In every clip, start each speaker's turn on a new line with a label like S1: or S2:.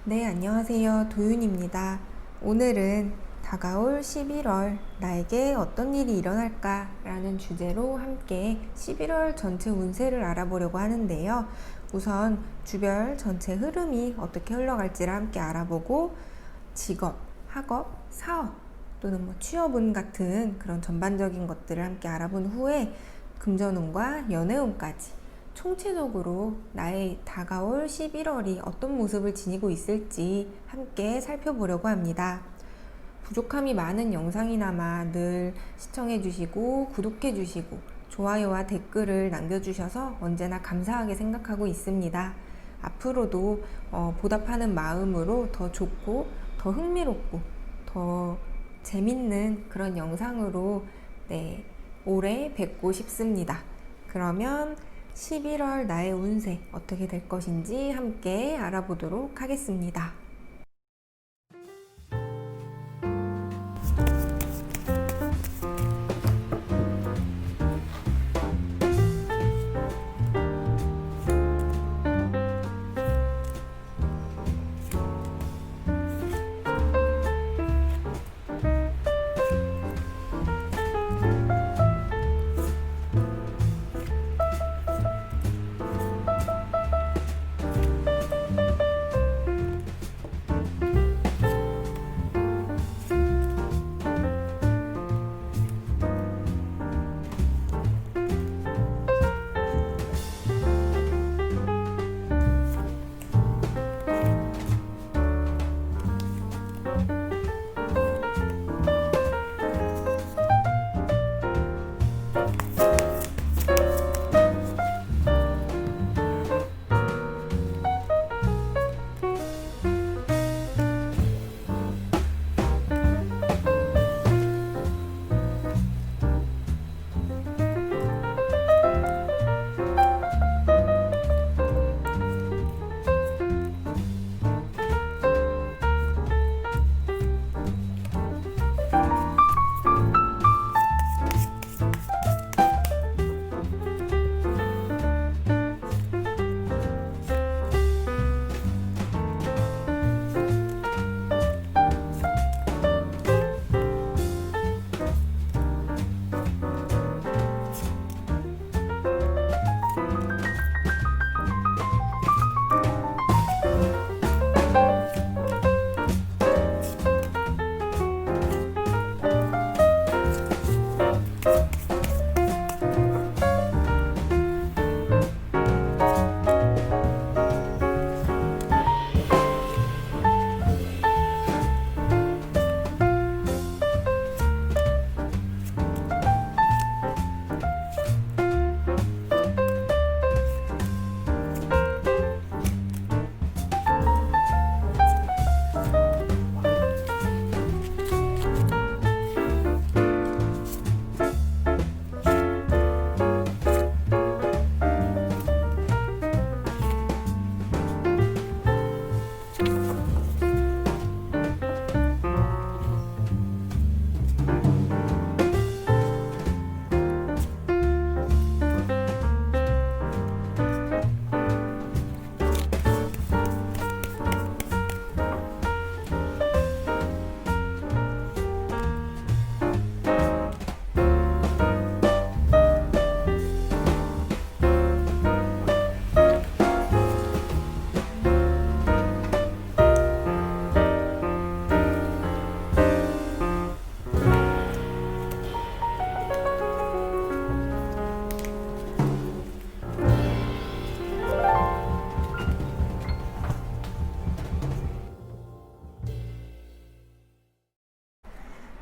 S1: 네, 안녕하세요. 도윤입니다. 오늘은 다가올 11월 나에게 어떤 일이 일어날까 라는 주제로 함께 11월 전체 운세를 알아보려고 하는데요. 우선 주별 전체 흐름이 어떻게 흘러갈지를 함께 알아보고 직업, 학업, 사업 또는 취업운 같은 그런 전반적인 것들을 함께 알아본 후에 금전운과 연애운까지 총체적으로 나의 다가올 11월이 어떤 모습을 지니고 있을지 함께 살펴보려고 합니다. 부족함이 많은 영상이나마 늘 시청해주시고 구독해주시고 좋아요와 댓글을 남겨주셔서 언제나 감사하게 생각하고 있습니다. 앞으로도 보답하는 마음으로 더 좋고 더 흥미롭고 더 재밌는 그런 영상으로 올해 뵙고 싶습니다. 그러면 11월 나의 운세 어떻게 될 것인지 함께 알아보도록 하겠습니다.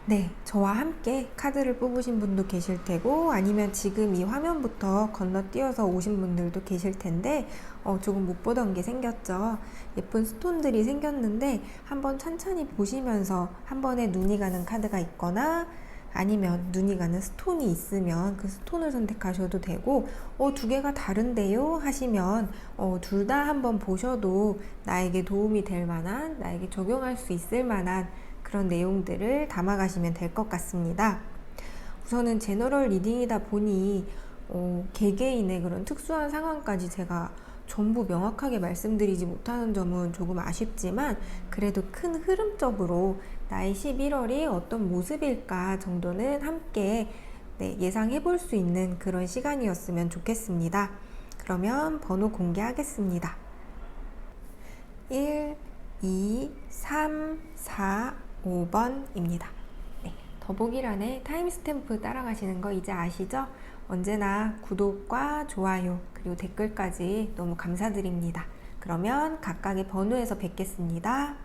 S1: 네, 저와 함께 카드를 뽑으신 분도 계실 테고 아니면 지금 이 화면부터 건너뛰어서 오신 분들도 계실 텐데 조금 못 보던 게 생겼죠. 예쁜 스톤들이 생겼는데 한번 천천히 보시면서 한 번에 눈이 가는 카드가 있거나 아니면 눈이 가는 스톤이 있으면 그 스톤을 선택하셔도 되고 두 개가 다른데요 하시면 둘 다 한번 보셔도 나에게 도움이 될 만한, 나에게 적용할 수 있을 만한 그런 내용들을 담아가시면 될 것 같습니다. 우선은 제너럴 리딩이다 보니 개개인의 그런 특수한 상황까지 제가 전부 명확하게 말씀드리지 못하는 점은 조금 아쉽지만 그래도 큰 흐름적으로 나의 11월이 어떤 모습일까 정도는 함께 예상해 볼 수 있는 그런 시간이었으면 좋겠습니다. 그러면 번호 공개하겠습니다. 1, 2, 3, 4, 5번입니다. 더보기란에 타임스탬프 따라가시는 거 이제 아시죠? 언제나 구독과 좋아요 그리고 댓글까지 너무 감사드립니다. 그러면 각각의 번호에서 뵙겠습니다.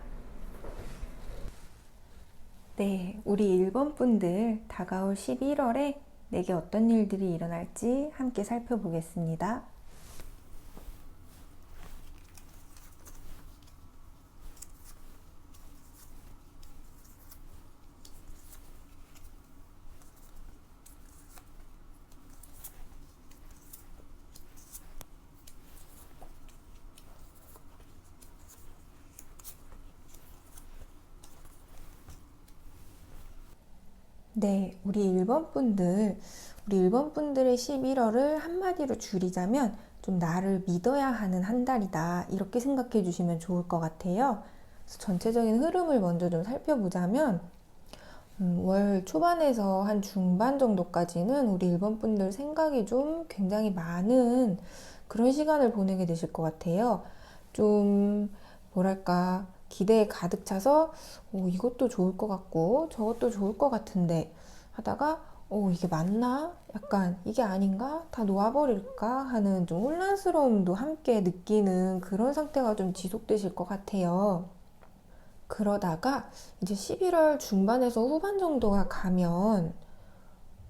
S1: 네, 우리 1번 분들 다가올 11월에 내게 어떤 일들이 일어날지 함께 살펴보겠습니다. 네, 우리 1번 분들의 11월을 한마디로 줄이자면 좀 나를 믿어야 하는 한 달이다. 이렇게 생각해 주시면 좋을 것 같아요. 그래서 전체적인 흐름을 먼저 좀 살펴보자면 월 초반에서 한 중반 정도까지는 우리 1번 분들 생각이 좀 굉장히 많은 그런 시간을 보내게 되실 것 같아요. 좀 뭐랄까 기대에 가득 차서 이것도 좋을 것 같고 저것도 좋을 것 같은데 하다가 이게 맞나? 약간 이게 아닌가? 다 놓아버릴까? 하는 좀 혼란스러움도 함께 느끼는 그런 상태가 좀 지속되실 것 같아요. 그러다가 이제 11월 중반에서 후반 정도가 가면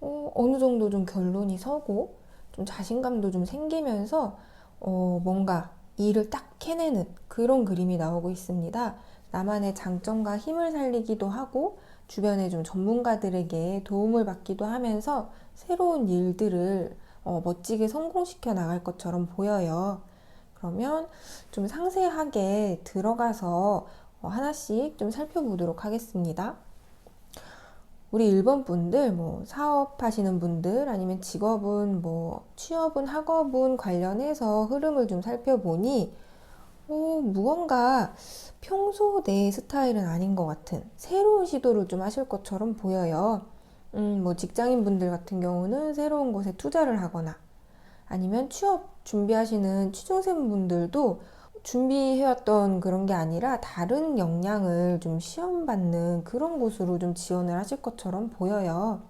S1: 어느 정도 좀 결론이 서고 좀 자신감도 좀 생기면서 뭔가 일을 딱 해내는 그런 그림이 나오고 있습니다. 나만의 장점과 힘을 살리기도 하고 주변에 좀 전문가들에게 도움을 받기도 하면서 새로운 일들을 멋지게 성공시켜 나갈 것처럼 보여요. 그러면 좀 상세하게 들어가서 하나씩 좀 살펴보도록 하겠습니다. 우리 1번 분들, 사업하시는 분들, 아니면 직업은, 취업은, 학업은 관련해서 흐름을 좀 살펴보니, 무언가 평소 내 스타일은 아닌 것 같은 새로운 시도를 좀 하실 것처럼 보여요. 직장인 분들 같은 경우는 새로운 곳에 투자를 하거나, 아니면 취업 준비하시는 취준생 분들도 준비해왔던 그런 게 아니라 다른 역량을 좀 시험받는 그런 곳으로 좀 지원을 하실 것처럼 보여요.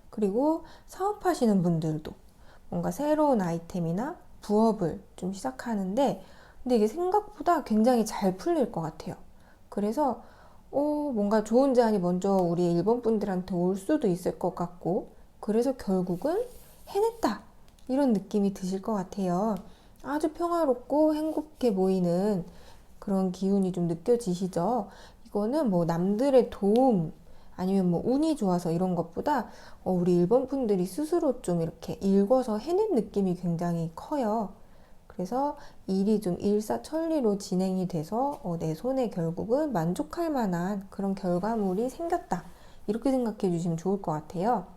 S1: 그리고 사업하시는 분들도 뭔가 새로운 아이템이나 부업을 좀 시작하는데 근데 이게 생각보다 굉장히 잘 풀릴 것 같아요. 그래서 뭔가 좋은 제안이 먼저 우리 1번 분들한테 올 수도 있을 것 같고 그래서 결국은 해냈다 이런 느낌이 드실 것 같아요. 아주 평화롭고 행복해 보이는 그런 기운이 좀 느껴지시죠? 이거는 남들의 도움 아니면 운이 좋아서 이런 것보다 우리 1번 분들이 스스로 좀 이렇게 읽어서 해낸 느낌이 굉장히 커요. 그래서 일이 좀 일사천리로 진행이 돼서 내 손에 결국은 만족할 만한 그런 결과물이 생겼다. 이렇게 생각해 주시면 좋을 것 같아요.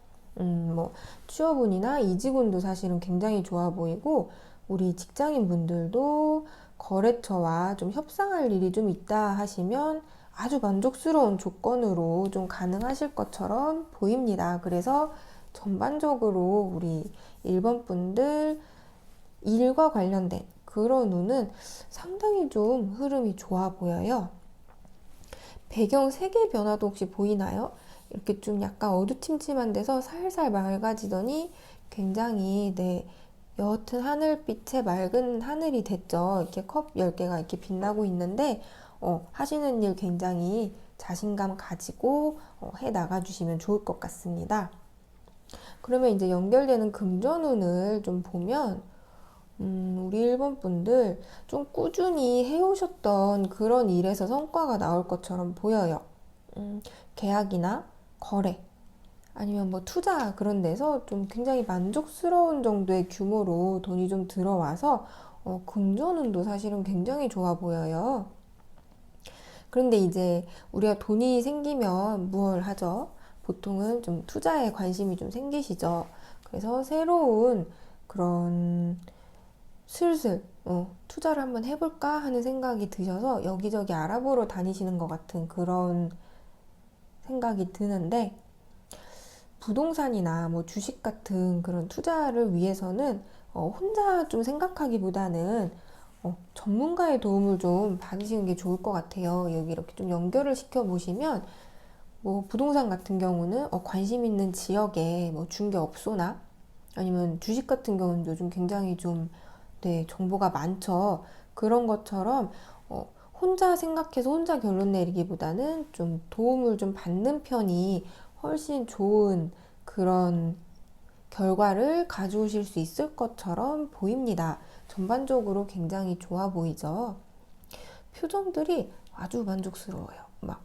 S1: 취업운이나 이직운도 사실은 굉장히 좋아 보이고 우리 직장인 분들도 거래처와 좀 협상할 일이 좀 있다 하시면 아주 만족스러운 조건으로 좀 가능하실 것처럼 보입니다. 그래서 전반적으로 우리 1번 분들 일과 관련된 그런 운은 상당히 좀 흐름이 좋아 보여요. 배경 색의 변화도 혹시 보이나요? 이렇게 좀 약간 어두침침한 데서 살살 맑아지더니 굉장히 옅은 하늘빛의 맑은 하늘이 됐죠. 이렇게 컵 10개가 이렇게 빛나고 있는데 하시는 일 굉장히 자신감 가지고 해 나가주시면 좋을 것 같습니다. 그러면 이제 연결되는 금전운을 좀 보면 우리 1번 분들 좀 꾸준히 해오셨던 그런 일에서 성과가 나올 것처럼 보여요. 계약이나 거래 아니면 투자 그런 데서 좀 굉장히 만족스러운 정도의 규모로 돈이 좀 들어와서 금전운도 사실은 굉장히 좋아 보여요. 그런데 이제 우리가 돈이 생기면 무엇을 하죠? 보통은 좀 투자에 관심이 좀 생기시죠. 그래서 새로운 그런 슬슬 투자를 한번 해볼까 하는 생각이 드셔서 여기저기 알아보러 다니시는 것 같은 그런 생각이 드는데, 부동산이나 뭐 주식 같은 그런 투자를 위해서는 혼자 좀 생각하기보다는 전문가의 도움을 좀 받으시는 게 좋을 것 같아요. 여기 이렇게 좀 연결을 시켜 보시면, 뭐 부동산 같은 경우는 관심 있는 지역에 뭐 중개업소나 아니면 주식 같은 경우는 요즘 굉장히 좀, 네, 정보가 많죠. 그런 것처럼 혼자 생각해서 혼자 결론 내리기보다는 좀 도움을 좀 받는 편이 훨씬 좋은 그런 결과를 가져오실 수 있을 것처럼 보입니다. 전반적으로 굉장히 좋아 보이죠. 표정들이 아주 만족스러워요. 막,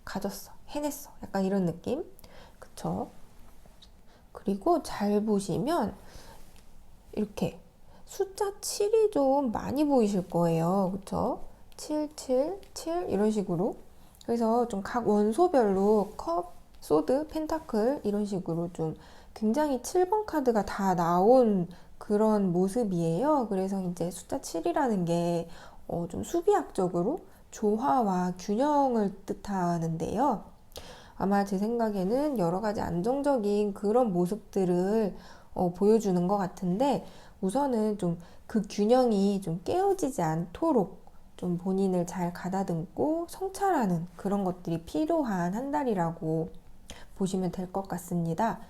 S1: 가졌어, 해냈어. 약간 이런 느낌? 그쵸? 그리고 잘 보시면 이렇게 숫자 7이 좀 많이 보이실 거예요. 그쵸? 7, 7, 7 이런 식으로. 그래서 좀 각 원소별로 컵, 소드, 펜타클 이런 식으로 좀 굉장히 7번 카드가 다 나온 그런 모습이에요. 그래서 이제 숫자 7이라는 게 좀 수비학적으로 조화와 균형을 뜻하는데요. 아마 제 생각에는 여러 가지 안정적인 그런 모습들을 보여주는 것 같은데, 우선은 좀 그 균형이 좀 깨어지지 않도록 좀 본인을 잘 가다듬고 성찰하는 그런 것들이 필요한 한 달이라고 보시면 될 것 같습니다.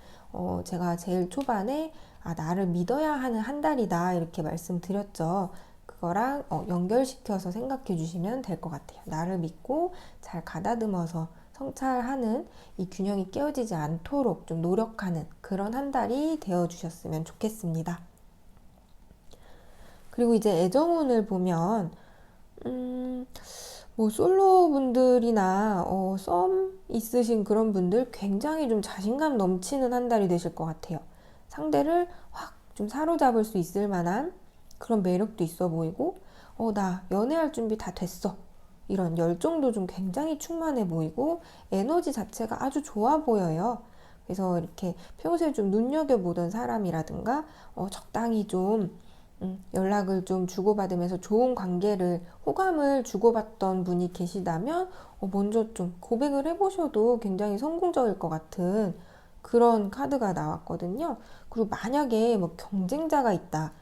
S1: 제가 제일 초반에 나를 믿어야 하는 한 달이다 이렇게 말씀드렸죠. 그거랑 연결시켜서 생각해 주시면 될 것 같아요. 나를 믿고 잘 가다듬어서 성찰하는 이 균형이 깨어지지 않도록 좀 노력하는 그런 한 달이 되어 주셨으면 좋겠습니다. 그리고 이제 애정운을 보면 뭐 솔로 분들이나 썸 있으신 그런 분들 굉장히 좀 자신감 넘치는 한 달이 되실 것 같아요. 상대를 확 좀 사로잡을 수 있을 만한 그런 매력도 있어 보이고, 나 연애할 준비 다 됐어. 이런 열정도 좀 굉장히 충만해 보이고, 에너지 자체가 아주 좋아 보여요. 그래서 이렇게 평소에 좀 눈여겨보던 사람이라든가, 적당히 좀 연락을 좀 주고받으면서 좋은 관계를, 호감을 주고받던 분이 계시다면 먼저 좀 고백을 해보셔도 굉장히 성공적일 것 같은 그런 카드가 나왔거든요. 그리고 만약에 뭐 경쟁자가 있다.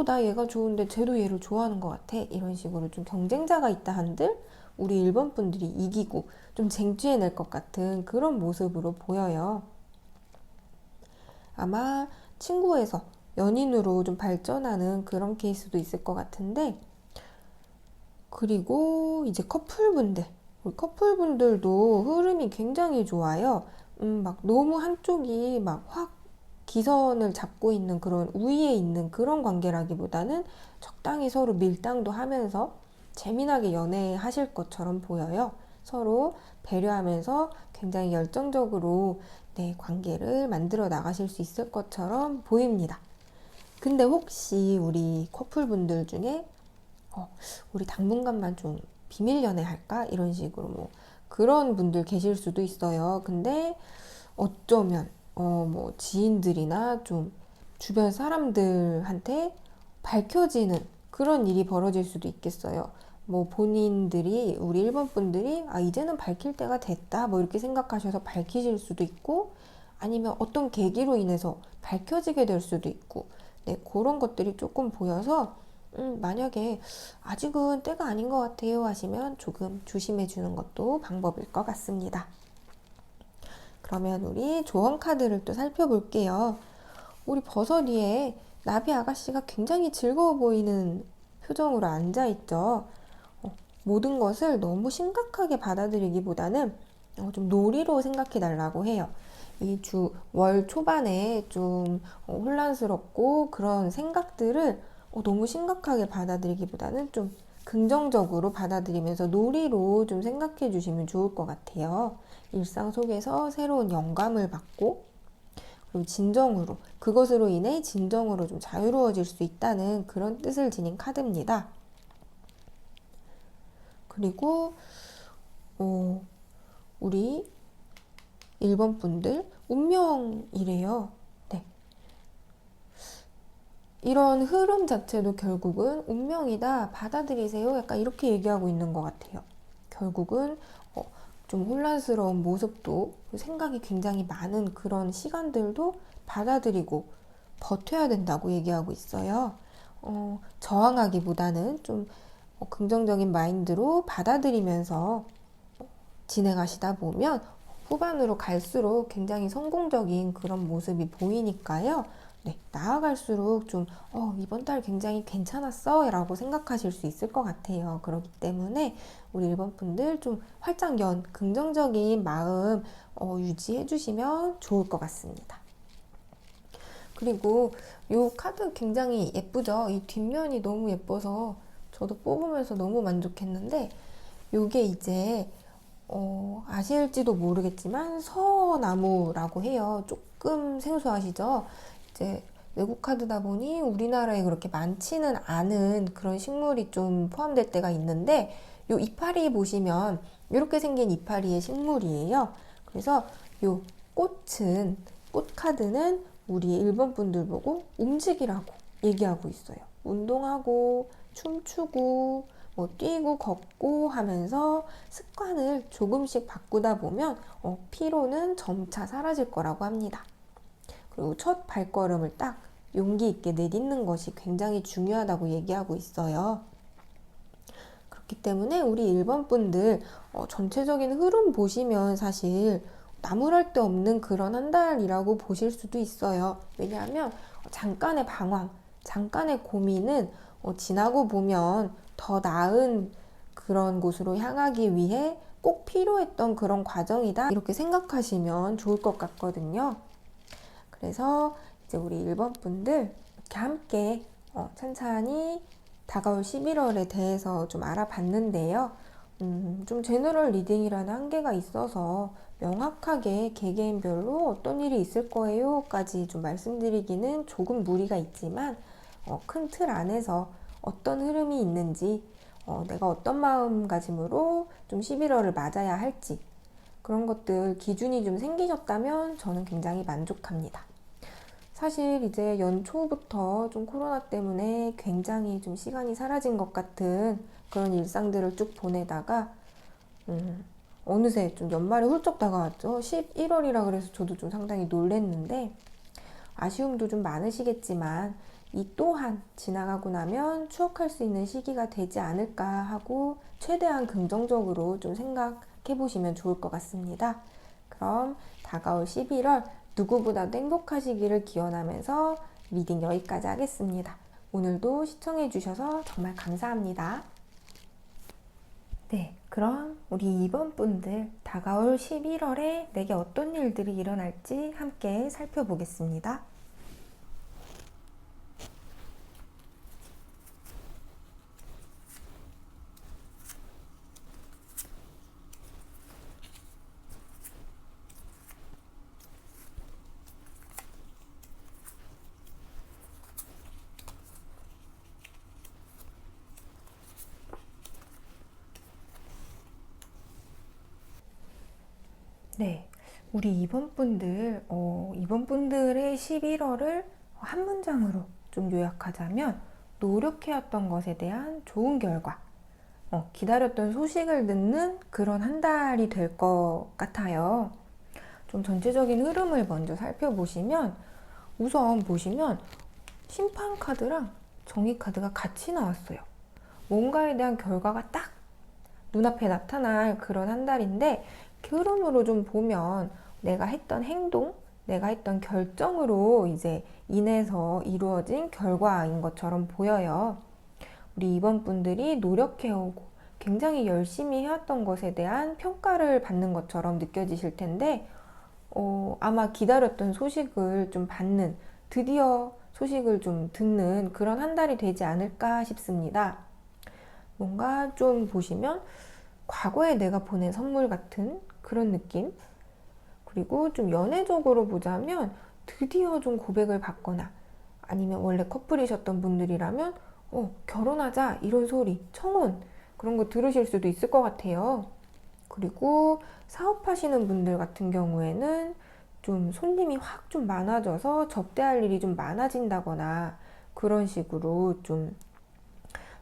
S1: 나 얘가 좋은데 쟤도 얘를 좋아하는 것 같아. 이런 식으로 좀 경쟁자가 있다 한들 우리 1번 분들이 이기고 좀 쟁취해낼 것 같은 그런 모습으로 보여요. 아마 친구에서 연인으로 좀 발전하는 그런 케이스도 있을 것 같은데, 그리고 이제 커플분들, 우리 커플분들도 흐름이 굉장히 좋아요. 막 너무 한쪽이 막 확 기선을 잡고 있는 그런 우위에 있는 그런 관계라기보다는 적당히 서로 밀당도 하면서 재미나게 연애하실 것처럼 보여요. 서로 배려하면서 굉장히 열정적으로 네, 관계를 만들어 나가실 수 있을 것처럼 보입니다. 근데 혹시 우리 커플분들 중에 우리 당분간만 좀 비밀 연애 할까? 이런 식으로 뭐 그런 분들 계실 수도 있어요. 근데 어쩌면 뭐 지인들이나 좀 주변 사람들한테 밝혀지는 그런 일이 벌어질 수도 있겠어요. 뭐 본인들이 우리 1번 분들이 이제는 밝힐 때가 됐다 뭐 이렇게 생각하셔서 밝히실 수도 있고, 아니면 어떤 계기로 인해서 밝혀지게 될 수도 있고, 네, 그런 것들이 조금 보여서 만약에 아직은 때가 아닌 것 같아요 하시면 조금 조심해 주는 것도 방법일 것 같습니다. 그러면 우리 조언 카드를 또 살펴볼게요. 우리 버섯 위에 나비 아가씨가 굉장히 즐거워 보이는 표정으로 앉아있죠. 모든 것을 너무 심각하게 받아들이기보다는 좀 놀이로 생각해 달라고 해요. 이 월 초반에 좀 혼란스럽고 그런 생각들을 너무 심각하게 받아들이기보다는 좀 긍정적으로 받아들이면서 놀이로 좀 생각해 주시면 좋을 것 같아요. 일상 속에서 새로운 영감을 받고, 그리고 진정으로, 그것으로 인해 진정으로 좀 자유로워질 수 있다는 그런 뜻을 지닌 카드입니다. 그리고 우리 1번 분들 운명이래요. 네. 이런 흐름 자체도 결국은 운명이다, 받아들이세요. 약간 이렇게 얘기하고 있는 것 같아요. 결국은 좀 혼란스러운 모습도, 생각이 굉장히 많은 그런 시간들도 받아들이고 버텨야 된다고 얘기하고 있어요. 저항하기보다는 좀 긍정적인 마인드로 받아들이면서 진행하시다 보면 후반으로 갈수록 굉장히 성공적인 그런 모습이 보이니까요. 네, 나아갈수록 좀 이번 달 굉장히 괜찮았어 라고 생각하실 수 있을 것 같아요. 그렇기 때문에 우리 1번 분들 좀 활짝 연 긍정적인 마음 유지해 주시면 좋을 것 같습니다. 그리고 이 카드 굉장히 예쁘죠? 이 뒷면이 너무 예뻐서 저도 뽑으면서 너무 만족했는데, 요게 이제 아실지도 모르겠지만 서나무라고 해요. 조금 생소하시죠? 이제 외국 카드다 보니 우리나라에 그렇게 많지는 않은 그런 식물이 좀 포함될 때가 있는데, 요 이파리 보시면 이렇게 생긴 이파리의 식물이에요. 그래서 요 꽃 카드는 우리 일본 분들 보고 움직이라고 얘기하고 있어요. 운동하고 춤추고 뛰고 걷고 하면서 습관을 조금씩 바꾸다 보면 피로는 점차 사라질 거라고 합니다. 그리고 첫 발걸음을 딱 용기 있게 내딛는 것이 굉장히 중요하다고 얘기하고 있어요. 그렇기 때문에 우리 1번 분들 전체적인 흐름 보시면 사실 나무랄 데 없는 그런 한 달이라고 보실 수도 있어요. 왜냐하면 잠깐의 방황, 잠깐의 고민은 지나고 보면 더 나은 그런 곳으로 향하기 위해 꼭 필요했던 그런 과정이다, 이렇게 생각하시면 좋을 것 같거든요. 그래서 이제 우리 1번 분들 이렇게 함께 찬찬히 다가올 11월에 대해서 좀 알아봤는데요. 좀 제너럴 리딩이라는 한계가 있어서 명확하게 개개인별로 어떤 일이 있을 거예요 까지 좀 말씀드리기는 조금 무리가 있지만, 큰 틀 안에서 어떤 흐름이 있는지, 내가 어떤 마음가짐으로 좀 11월을 맞아야 할지, 그런 것들 기준이 좀 생기셨다면 저는 굉장히 만족합니다. 사실 이제 연초부터 좀 코로나 때문에 굉장히 좀 시간이 사라진 것 같은 그런 일상들을 쭉 보내다가 어느새 좀 연말이 훌쩍 다가왔죠. 11월이라 그래서 저도 좀 상당히 놀랬는데, 아쉬움도 좀 많으시겠지만 이 또한 지나가고 나면 추억할 수 있는 시기가 되지 않을까 하고 최대한 긍정적으로 좀 생각해 보시면 좋을 것 같습니다. 그럼 다가올 11월 누구보다도 행복하시기를 기원하면서 리딩 여기까지 하겠습니다. 오늘도 시청해 주셔서 정말 감사합니다. 네, 그럼 우리 2번 분들 다가올 11월에 내게 어떤 일들이 일어날지 함께 살펴보겠습니다. 네, 우리 2번 분들, 2번 분들의 11월을 한 문장으로 좀 요약하자면, 노력해왔던 것에 대한 좋은 결과, 기다렸던 소식을 듣는 그런 한 달이 될 것 같아요. 좀 전체적인 흐름을 먼저 살펴보시면, 우선 보시면 심판 카드랑 정의 카드가 같이 나왔어요. 뭔가에 대한 결과가 딱 눈앞에 나타날 그런 한 달인데, 그 흐름으로 좀 보면 내가 했던 행동, 내가 했던 결정으로 이제 인해서 이루어진 결과인 것처럼 보여요. 우리 2번 분들이 노력해오고 굉장히 열심히 해왔던 것에 대한 평가를 받는 것처럼 느껴지실 텐데, 아마 기다렸던 소식을 좀 받는, 드디어 소식을 좀 듣는 그런 한 달이 되지 않을까 싶습니다. 뭔가 좀 보시면 과거에 내가 보낸 선물 같은 그런 느낌? 그리고 좀 연애적으로 보자면 드디어 좀 고백을 받거나, 아니면 원래 커플이셨던 분들이라면 결혼하자 이런 소리, 청혼, 그런 거 들으실 수도 있을 것 같아요. 그리고 사업하시는 분들 같은 경우에는 좀 손님이 확 좀 많아져서 접대할 일이 좀 많아진다거나, 그런 식으로 좀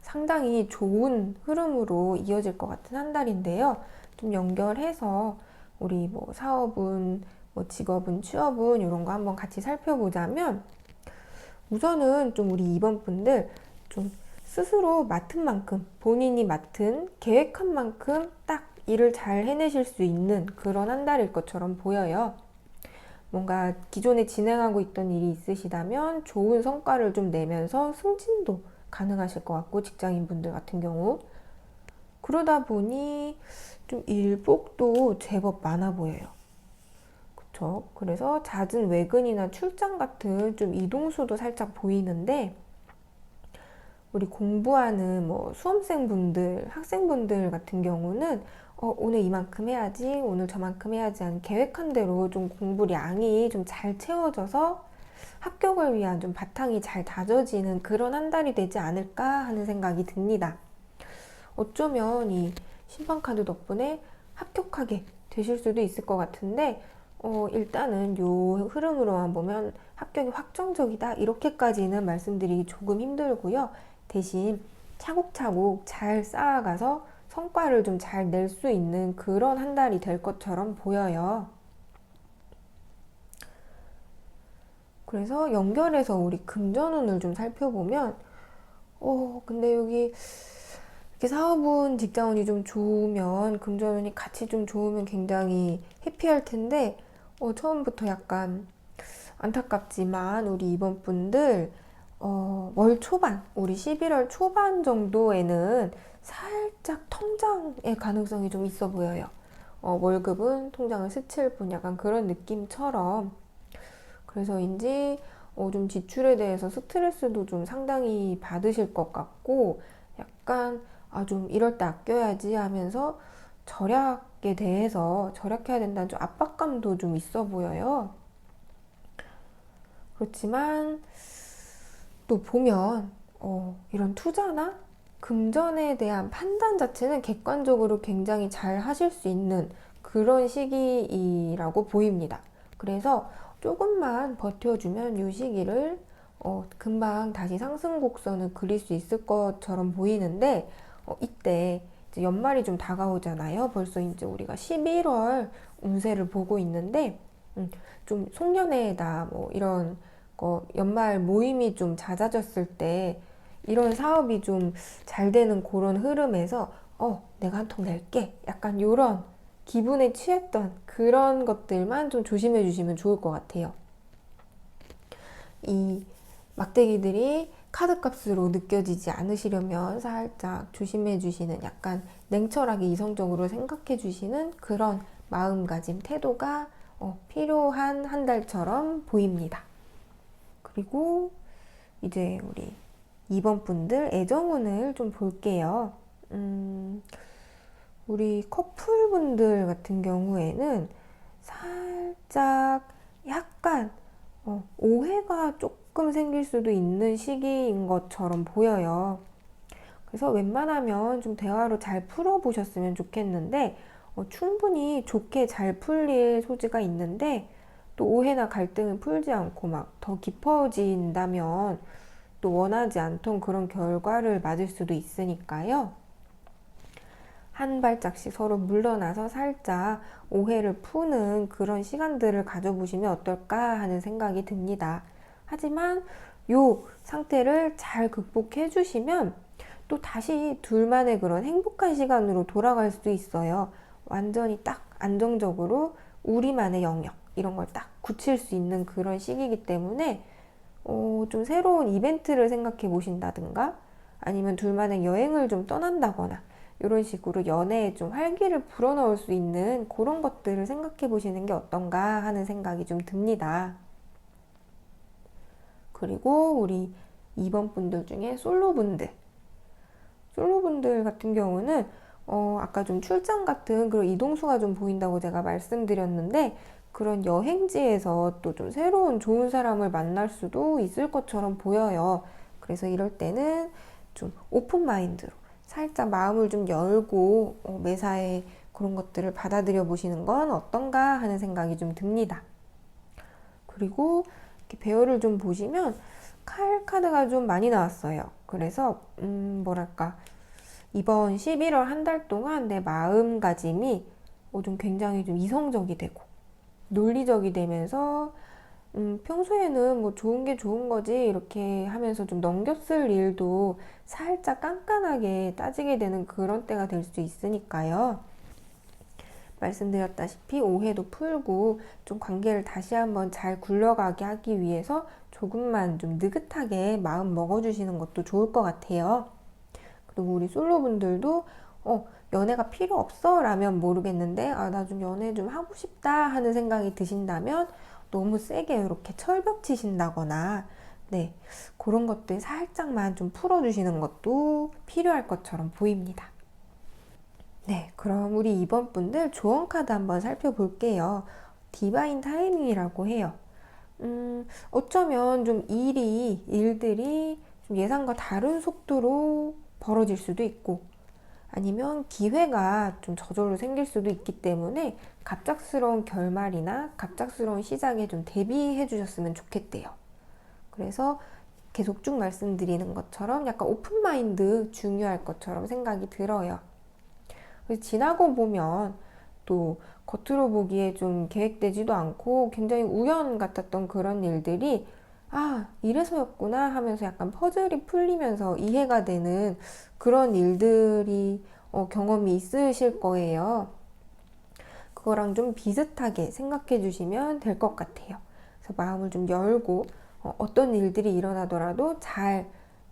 S1: 상당히 좋은 흐름으로 이어질 것 같은 한 달인데요. 좀 연결해서 우리 뭐 사업운, 뭐 직업운, 취업운 이런 거 한번 같이 살펴보자면 우선은 좀 우리 이번 분들 좀 스스로 맡은 만큼 본인이 맡은 계획한 만큼 딱 일을 잘 해내실 수 있는 그런 한 달일 것처럼 보여요. 뭔가 기존에 진행하고 있던 일이 있으시다면 좋은 성과를 좀 내면서 승진도 가능하실 것 같고, 직장인분들 같은 경우 그러다 보니 좀 일복도 제법 많아 보여요. 그쵸? 그래서 잦은 외근이나 출장 같은 좀 이동수도 살짝 보이는데, 우리 공부하는 뭐 수험생분들, 학생분들 같은 경우는 오늘 이만큼 해야지, 오늘 저만큼 해야지 하는 계획한 대로 좀 공부량이 좀 잘 채워져서 합격을 위한 좀 바탕이 잘 다져지는 그런 한 달이 되지 않을까 하는 생각이 듭니다. 어쩌면 이 심판카드 덕분에 합격하게 되실 수도 있을 것 같은데, 일단은 요 흐름으로만 보면 합격이 확정적이다 이렇게까지는 말씀드리기 조금 힘들고요. 대신 차곡차곡 잘 쌓아가서 성과를 좀 잘 낼 수 있는 그런 한 달이 될 것처럼 보여요. 그래서 연결해서 우리 금전운을 좀 살펴보면, 근데 여기 이렇게 사업운, 직장운이 좀 좋으면, 금전운이 같이 좀 좋으면 굉장히 해피할 텐데, 처음부터 약간 안타깝지만 우리 이번 분들 월 초반, 우리 11월 초반 정도에는 살짝 통장의 가능성이 좀 있어 보여요. 월급은 통장을 스칠 뿐, 약간 그런 느낌처럼. 그래서인지 좀 지출에 대해서 스트레스도 좀 상당히 받으실 것 같고, 약간 좀 이럴 때 아껴야지 하면서 절약에 대해서 절약해야 된다는 좀 압박감도 좀 있어 보여요. 그렇지만 또 보면 이런 투자나 금전에 대한 판단 자체는 객관적으로 굉장히 잘 하실 수 있는 그런 시기라고 보입니다. 그래서 조금만 버텨주면 이 시기를 금방 다시 상승 곡선을 그릴 수 있을 것처럼 보이는데, 이때 이제 연말이 좀 다가오잖아요. 벌써 이제 우리가 11월 운세를 보고 있는데, 좀 송년회다 뭐 이런 거 연말 모임이 좀 잦아졌을 때 이런 사업이 좀 잘 되는 그런 흐름에서 내가 한 통 낼게, 약간 요런 기분에 취했던 그런 것들만 좀 조심해 주시면 좋을 것 같아요. 이 막대기들이 카드값으로 느껴지지 않으시려면 살짝 조심해 주시는, 약간 냉철하게 이성적으로 생각해 주시는 그런 마음가짐, 태도가 필요한 한 달처럼 보입니다. 그리고 이제 우리 2번 분들 애정운을 좀 볼게요. 우리 커플분들 같은 경우에는 살짝 약간 오해가 조금 생길 수도 있는 시기인 것처럼 보여요. 그래서 웬만하면 좀 대화로 잘 풀어보셨으면 좋겠는데, 충분히 좋게 잘 풀릴 소지가 있는데, 또 오해나 갈등을 풀지 않고 막 더 깊어진다면 또 원하지 않던 그런 결과를 맞을 수도 있으니까요. 한 발짝씩 서로 물러나서 살짝 오해를 푸는 그런 시간들을 가져보시면 어떨까 하는 생각이 듭니다. 하지만 요 상태를 잘 극복해 주시면 또 다시 둘만의 그런 행복한 시간으로 돌아갈 수도 있어요. 완전히 딱 안정적으로 우리만의 영역, 이런 걸 딱 굳힐 수 있는 그런 시기이기 때문에 좀 새로운 이벤트를 생각해 보신다든가, 아니면 둘만의 여행을 좀 떠난다거나, 이런 식으로 연애에 좀 활기를 불어넣을 수 있는 그런 것들을 생각해 보시는 게 어떤가 하는 생각이 좀 듭니다. 그리고 우리 2번 분들 중에 솔로분들 같은 경우는 아까 좀 출장 같은 그런 이동수가 좀 보인다고 제가 말씀드렸는데, 그런 여행지에서 또 좀 새로운 좋은 사람을 만날 수도 있을 것처럼 보여요. 그래서 이럴 때는 좀 오픈 마인드로 살짝 마음을 좀 열고 매사에 그런 것들을 받아들여 보시는 건 어떤가 하는 생각이 좀 듭니다. 그리고 이렇게 배열을 좀 보시면 칼 카드가 좀 많이 나왔어요. 그래서 뭐랄까, 이번 11월 한 달 동안 내 마음가짐이 좀 굉장히 좀 이성적이 되고 논리적이 되면서 평소에는 뭐 좋은 게 좋은 거지 이렇게 하면서 좀 넘겼을 일도 살짝 깐깐하게 따지게 되는 그런 때가 될 수 있으니까요. 말씀드렸다시피 오해도 풀고 좀 관계를 다시 한번 잘 굴러가게 하기 위해서 조금만 좀 느긋하게 마음 먹어주시는 것도 좋을 것 같아요. 그리고 우리 솔로분들도 연애가 필요 없어? 라면 모르겠는데 나 좀 연애 좀 하고 싶다 하는 생각이 드신다면 너무 세게 이렇게 철벽 치신다거나 네, 그런 것들 살짝만 좀 풀어주시는 것도 필요할 것처럼 보입니다. 네, 그럼 우리 이번 분들 조언 카드 한번 살펴볼게요. 디바인 타이밍이라고 해요. 어쩌면 좀 일들이 좀 예상과 다른 속도로 벌어질 수도 있고, 아니면 기회가 좀 저절로 생길 수도 있기 때문에 갑작스러운 결말이나 갑작스러운 시작에 좀 대비해 주셨으면 좋겠대요. 그래서 계속 쭉 말씀드리는 것처럼 약간 오픈마인드 중요할 것처럼 생각이 들어요. 그래서 지나고 보면 또 겉으로 보기에 좀 계획되지도 않고 굉장히 우연 같았던 그런 일들이 이래서였구나 하면서 약간 퍼즐이 풀리면서 이해가 되는 그런 일들이 경험이 있으실 거예요. 그거랑 좀 비슷하게 생각해 주시면 될 것 같아요. 그래서 마음을 좀 열고 어떤 일들이 일어나더라도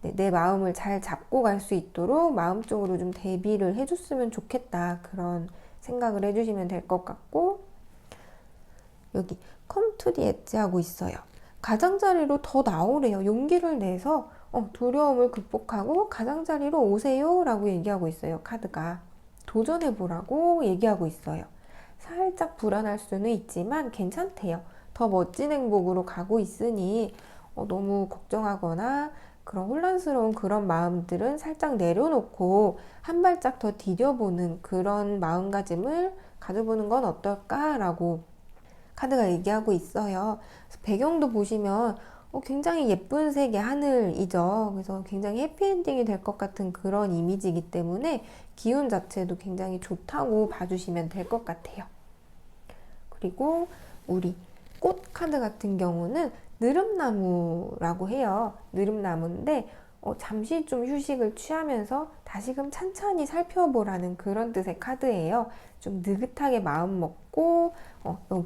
S1: 내 마음을 잘 잡고 갈 수 있도록 마음적으로 좀 대비를 해줬으면 좋겠다. 그런 생각을 해주시면 될 것 같고, 여기 come to the edge 하고 있어요. 가장자리로 더 나오래요. 용기를 내서 두려움을 극복하고 가장자리로 오세요 라고 얘기하고 있어요. 카드가 도전해 보라고 얘기하고 있어요. 살짝 불안할 수는 있지만 괜찮대요. 더 멋진 행복으로 가고 있으니 너무 걱정하거나 그런 혼란스러운 그런 마음들은 살짝 내려놓고 한 발짝 더 디뎌보는 그런 마음가짐을 가져보는 건 어떨까라고 카드가 얘기하고 있어요. 배경도 보시면 굉장히 예쁜 색의 하늘이죠. 그래서 굉장히 해피엔딩이 될 것 같은 그런 이미지이기 때문에 기운 자체도 굉장히 좋다고 봐주시면 될 것 같아요. 그리고 우리 꽃 카드 같은 경우는 느릅나무라고 해요. 느릅나무인데 잠시 좀 휴식을 취하면서 다시금 찬찬히 살펴보라는 그런 뜻의 카드예요. 좀 느긋하게 마음 먹고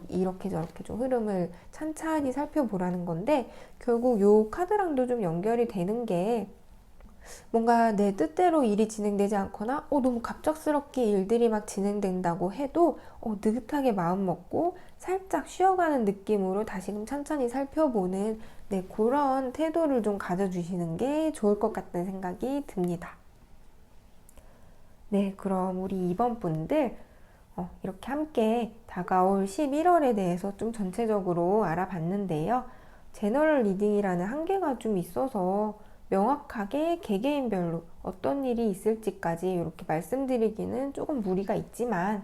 S1: 이렇게 저렇게 좀 흐름을 찬찬히 살펴보라는 건데, 결국 요 카드랑도 좀 연결이 되는 게 뭔가 내 뜻대로 일이 진행되지 않거나 너무 갑작스럽게 일들이 막 진행된다고 해도 느긋하게 마음 먹고 살짝 쉬어가는 느낌으로 다시금 천천히 살펴보는 그런 태도를 좀 가져주시는 게 좋을 것 같다는 생각이 듭니다. 네, 그럼 우리 이번 분들 이렇게 함께 다가올 11월에 대해서 좀 전체적으로 알아봤는데요. 제너럴 리딩이라는 한계가 좀 있어서 명확하게 개개인별로 어떤 일이 있을지까지 이렇게 말씀드리기는 조금 무리가 있지만,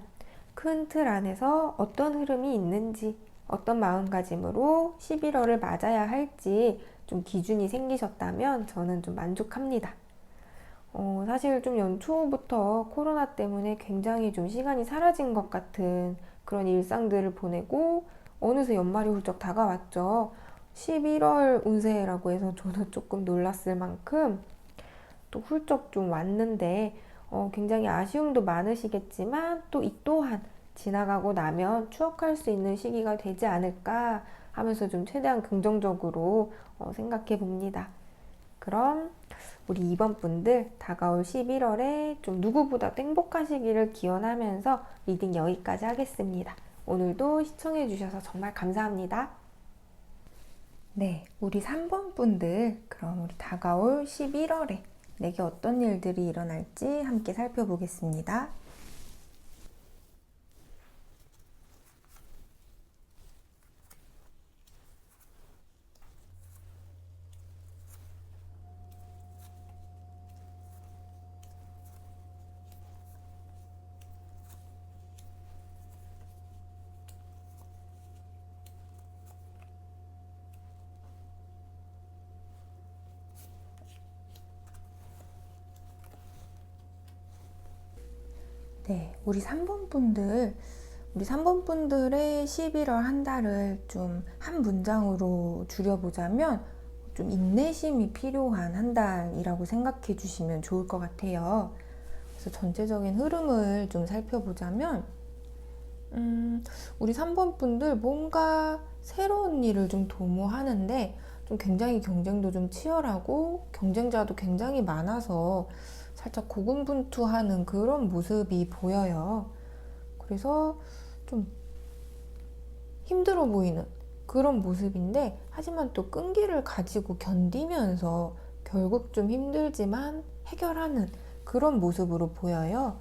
S1: 큰 틀 안에서 어떤 흐름이 있는지, 어떤 마음가짐으로 11월을 맞아야 할지 좀 기준이 생기셨다면 저는 좀 만족합니다. 사실 좀 연초부터 코로나 때문에 굉장히 좀 시간이 사라진 것 같은 그런 일상들을 보내고 어느새 연말이 훌쩍 다가왔죠. 11월 운세라고 해서 저도 조금 놀랐을 만큼 또 훌쩍 좀 왔는데 굉장히 아쉬움도 많으시겠지만 또 이 또한 지나가고 나면 추억할 수 있는 시기가 되지 않을까 하면서 좀 최대한 긍정적으로 생각해 봅니다. 그럼 우리 이번 분들 다가올 11월에 좀 누구보다 행복하시기를 기원하면서 리딩 여기까지 하겠습니다. 오늘도 시청해 주셔서 정말 감사합니다. 네, 우리 3번 분들 그럼 우리 다가올 11월에 내게 어떤 일들이 일어날지 함께 살펴보겠습니다. 네, 우리 3번 분들의 11월 한 달을 좀 한 문장으로 줄여보자면 좀 인내심이 필요한 한 달이라고 생각해 주시면 좋을 것 같아요. 그래서 전체적인 흐름을 좀 살펴보자면, 우리 3번 분들 뭔가 새로운 일을 좀 도모하는데 좀 굉장히 경쟁도 좀 치열하고 경쟁자도 굉장히 많아서 살짝 고군분투하는 그런 모습이 보여요. 그래서 좀 힘들어 보이는 그런 모습인데, 하지만 또 끈기를 가지고 견디면서 결국 좀 힘들지만 해결하는 그런 모습으로 보여요.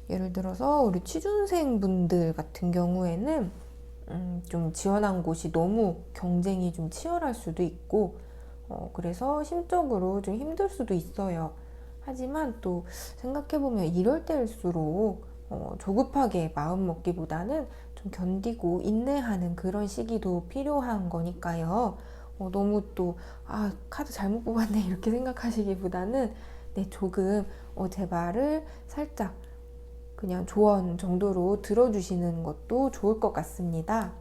S1: 예를 들어서 우리 취준생 분들 같은 경우에는 좀 지원한 곳이 너무 경쟁이 좀 치열할 수도 있고, 그래서 심적으로 좀 힘들 수도 있어요. 하지만 또 생각해보면 이럴 때일수록 조급하게 마음 먹기보다는 좀 견디고 인내하는 그런 시기도 필요한 거니까요. 너무 또, 아, 카드 잘못 뽑았네, 이렇게 생각하시기보다는, 네, 조금, 제 말을 살짝 그냥 조언 정도로 들어주시는 것도 좋을 것 같습니다.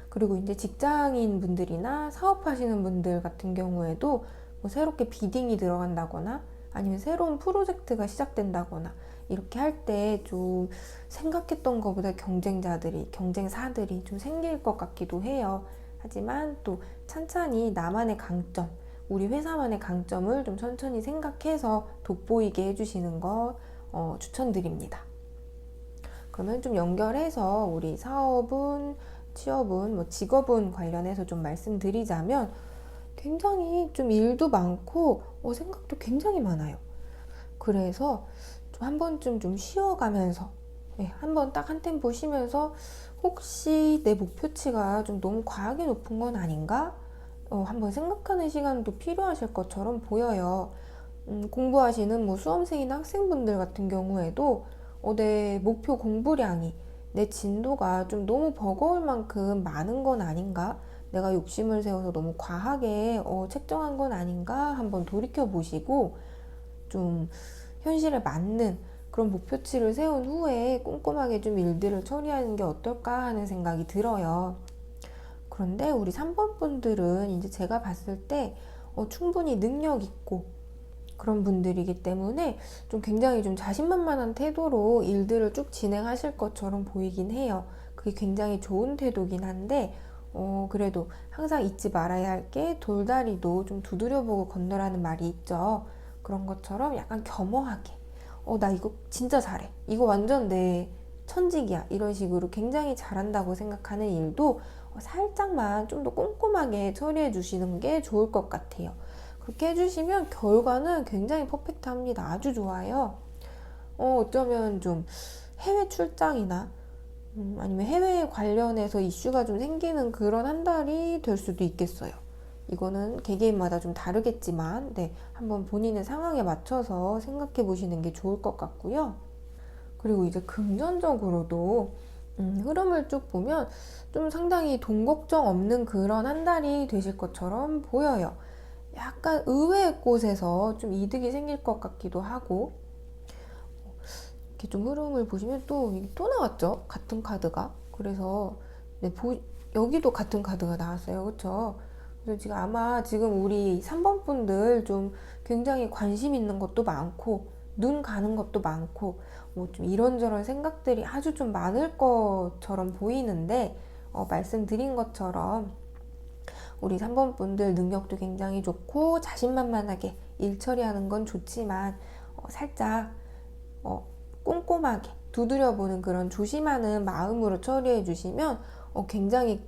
S1: 그리고 이제 직장인 분들이나 사업하시는 분들 같은 경우에도 뭐 새롭게 비딩이 들어간다거나 아니면 새로운 프로젝트가 시작된다거나 이렇게 할 때 좀 생각했던 것보다 경쟁사들이 좀 생길 것 같기도 해요. 하지만 또 찬찬히 나만의 강점, 우리 회사만의 강점을 좀 천천히 생각해서 돋보이게 해주시는 거 추천드립니다. 그러면 좀 연결해서 우리 사업은, 취업은, 뭐 직업은 관련해서 좀 말씀드리자면, 굉장히 좀 일도 많고 생각도 굉장히 많아요. 그래서 좀 한 번쯤 좀 쉬어가면서, 네, 한번 딱 한 템포 쉬면서 혹시 내 목표치가 좀 너무 과하게 높은 건 아닌가? 한번 생각하는 시간도 필요하실 것처럼 보여요. 공부하시는 뭐 수험생이나 학생분들 같은 경우에도 내 목표 공부량이, 내 진도가 좀 너무 버거울 만큼 많은 건 아닌가? 내가 욕심을 세워서 너무 과하게 책정한 건 아닌가? 한번 돌이켜 보시고 좀 현실에 맞는 그런 목표치를 세운 후에 꼼꼼하게 좀 일들을 처리하는 게 어떨까 하는 생각이 들어요. 그런데 우리 3번 분들은 이제 제가 봤을 때 충분히 능력 있고 그런 분들이기 때문에 좀 굉장히 좀 자신만만한 태도로 일들을 쭉 진행하실 것처럼 보이긴 해요. 그게 굉장히 좋은 태도긴 한데, 그래도 항상 잊지 말아야 할 게 돌다리도 좀 두드려보고 건너라는 말이 있죠. 그런 것처럼 약간 겸허하게, 나 이거 진짜 잘해. 이거 완전 내 천직이야. 이런 식으로 굉장히 잘한다고 생각하는 일도 살짝만 좀 더 꼼꼼하게 처리해 주시는 게 좋을 것 같아요. 그렇게 해주시면 결과는 굉장히 퍼펙트합니다. 아주 좋아요. 어쩌면 좀 해외 출장이나 아니면 해외 관련해서 이슈가 좀 생기는 그런 한 달이 될 수도 있겠어요. 이거는 개개인마다 좀 다르겠지만, 네, 한번 본인의 상황에 맞춰서 생각해 보시는 게 좋을 것 같고요. 그리고 이제 금전적으로도 흐름을 쭉 보면 좀 상당히 돈 걱정 없는 그런 한 달이 되실 것처럼 보여요. 약간 의외의 곳에서 좀 이득이 생길 것 같기도 하고, 이렇게 좀 흐름을 보시면 또 나왔죠? 같은 카드가. 그래서 네, 여기도 같은 카드가 나왔어요. 그쵸? 그래서 지금 우리 3번 분들 좀 굉장히 관심 있는 것도 많고, 눈 가는 것도 많고, 뭐 좀 이런저런 생각들이 아주 좀 많을 것처럼 보이는데, 말씀드린 것처럼 우리 3번 분들 능력도 굉장히 좋고 자신만만하게 일 처리하는 건 좋지만 살짝 꼼꼼하게 두드려보는 그런 조심하는 마음으로 처리해 주시면 굉장히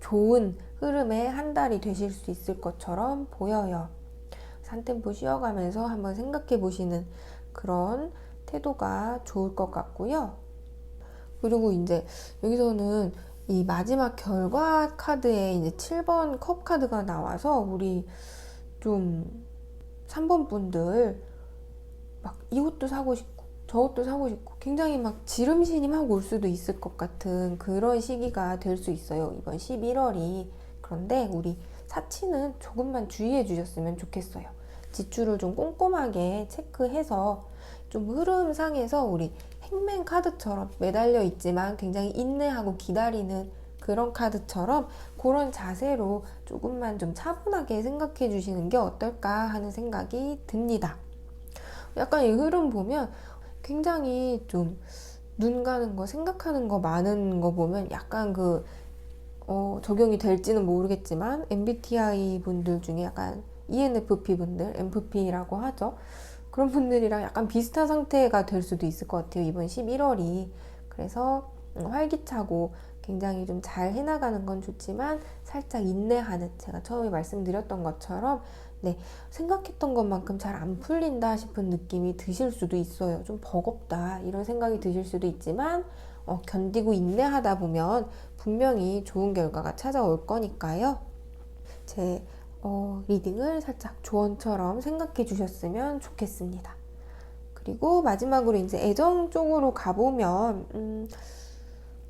S1: 좋은 흐름의 한 달이 되실 수 있을 것처럼 보여요. 한 템포 쉬어가면서 한번 생각해 보시는 그런 태도가 좋을 것 같고요. 그리고 이제 여기서는 이 마지막 결과 카드에 이제 7번 컵 카드가 나와서 우리 좀 3번 분들 막 이것도 사고 싶고 저것도 사고 싶고 굉장히 막 지름신이 막 올 수도 있을 것 같은 그런 시기가 될 수 있어요. 이번 11월이. 그런데 우리 사치는 조금만 주의해 주셨으면 좋겠어요. 지출을 좀 꼼꼼하게 체크해서 좀 흐름상에서 우리 행맨 카드처럼 매달려 있지만 굉장히 인내하고 기다리는 그런 카드처럼 그런 자세로 조금만 좀 차분하게 생각해 주시는 게 어떨까 하는 생각이 듭니다. 약간 이 흐름 보면 굉장히 좀 눈 가는 거, 생각하는 거 많은 거 보면 약간 적용이 될지는 모르겠지만 MBTI 분들 중에 약간 ENFP 분들, MFP라고 하죠. 그런 분들이랑 약간 비슷한 상태가 될 수도 있을 것 같아요. 이번 11월이. 그래서 활기차고 굉장히 좀 잘 해나가는 건 좋지만 살짝 인내하는, 제가 처음에 말씀드렸던 것처럼 네, 생각했던 것만큼 잘 안 풀린다 싶은 느낌이 드실 수도 있어요. 좀 버겁다 이런 생각이 드실 수도 있지만 견디고 인내하다 보면 분명히 좋은 결과가 찾아올 거니까요. 제 리딩을 살짝 조언처럼 생각해 주셨으면 좋겠습니다. 그리고 마지막으로 이제 애정 쪽으로 가보면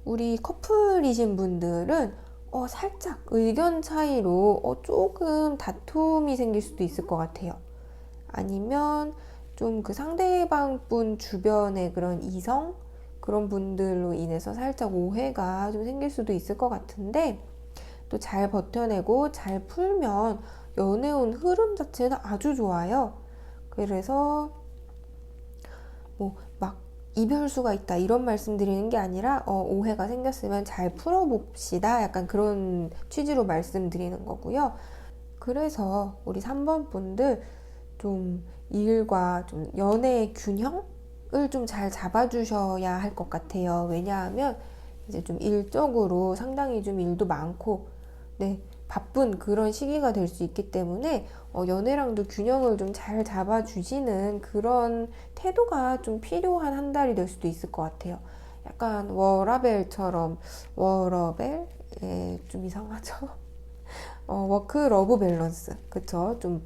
S1: 우리 커플이신 분들은 살짝 의견 차이로 조금 다툼이 생길 수도 있을 것 같아요. 아니면 좀 그 상대방 분 주변의 그런 이성 그런 분들로 인해서 살짝 오해가 좀 생길 수도 있을 것 같은데 또 잘 버텨내고 잘 풀면 연애운 흐름 자체는 아주 좋아요. 그래서 막 이별수가 있다 이런 말씀 드리는 게 아니라 오해가 생겼으면 잘 풀어봅시다 약간 그런 취지로 말씀드리는 거고요. 그래서 우리 3번 분들 좀 일과 좀 연애의 균형을 좀 잘 잡아주셔야 할 것 같아요. 왜냐하면 이제 좀 일적으로 상당히 좀 일도 많고 네, 바쁜 그런 시기가 될 수 있기 때문에 연애랑도 균형을 좀 잘 잡아주시는 그런 태도가 좀 필요한 한 달이 될 수도 있을 것 같아요. 약간 워라벨처럼 워러벨? 예, 좀 이상하죠? 워크 러브 밸런스 그쵸? 좀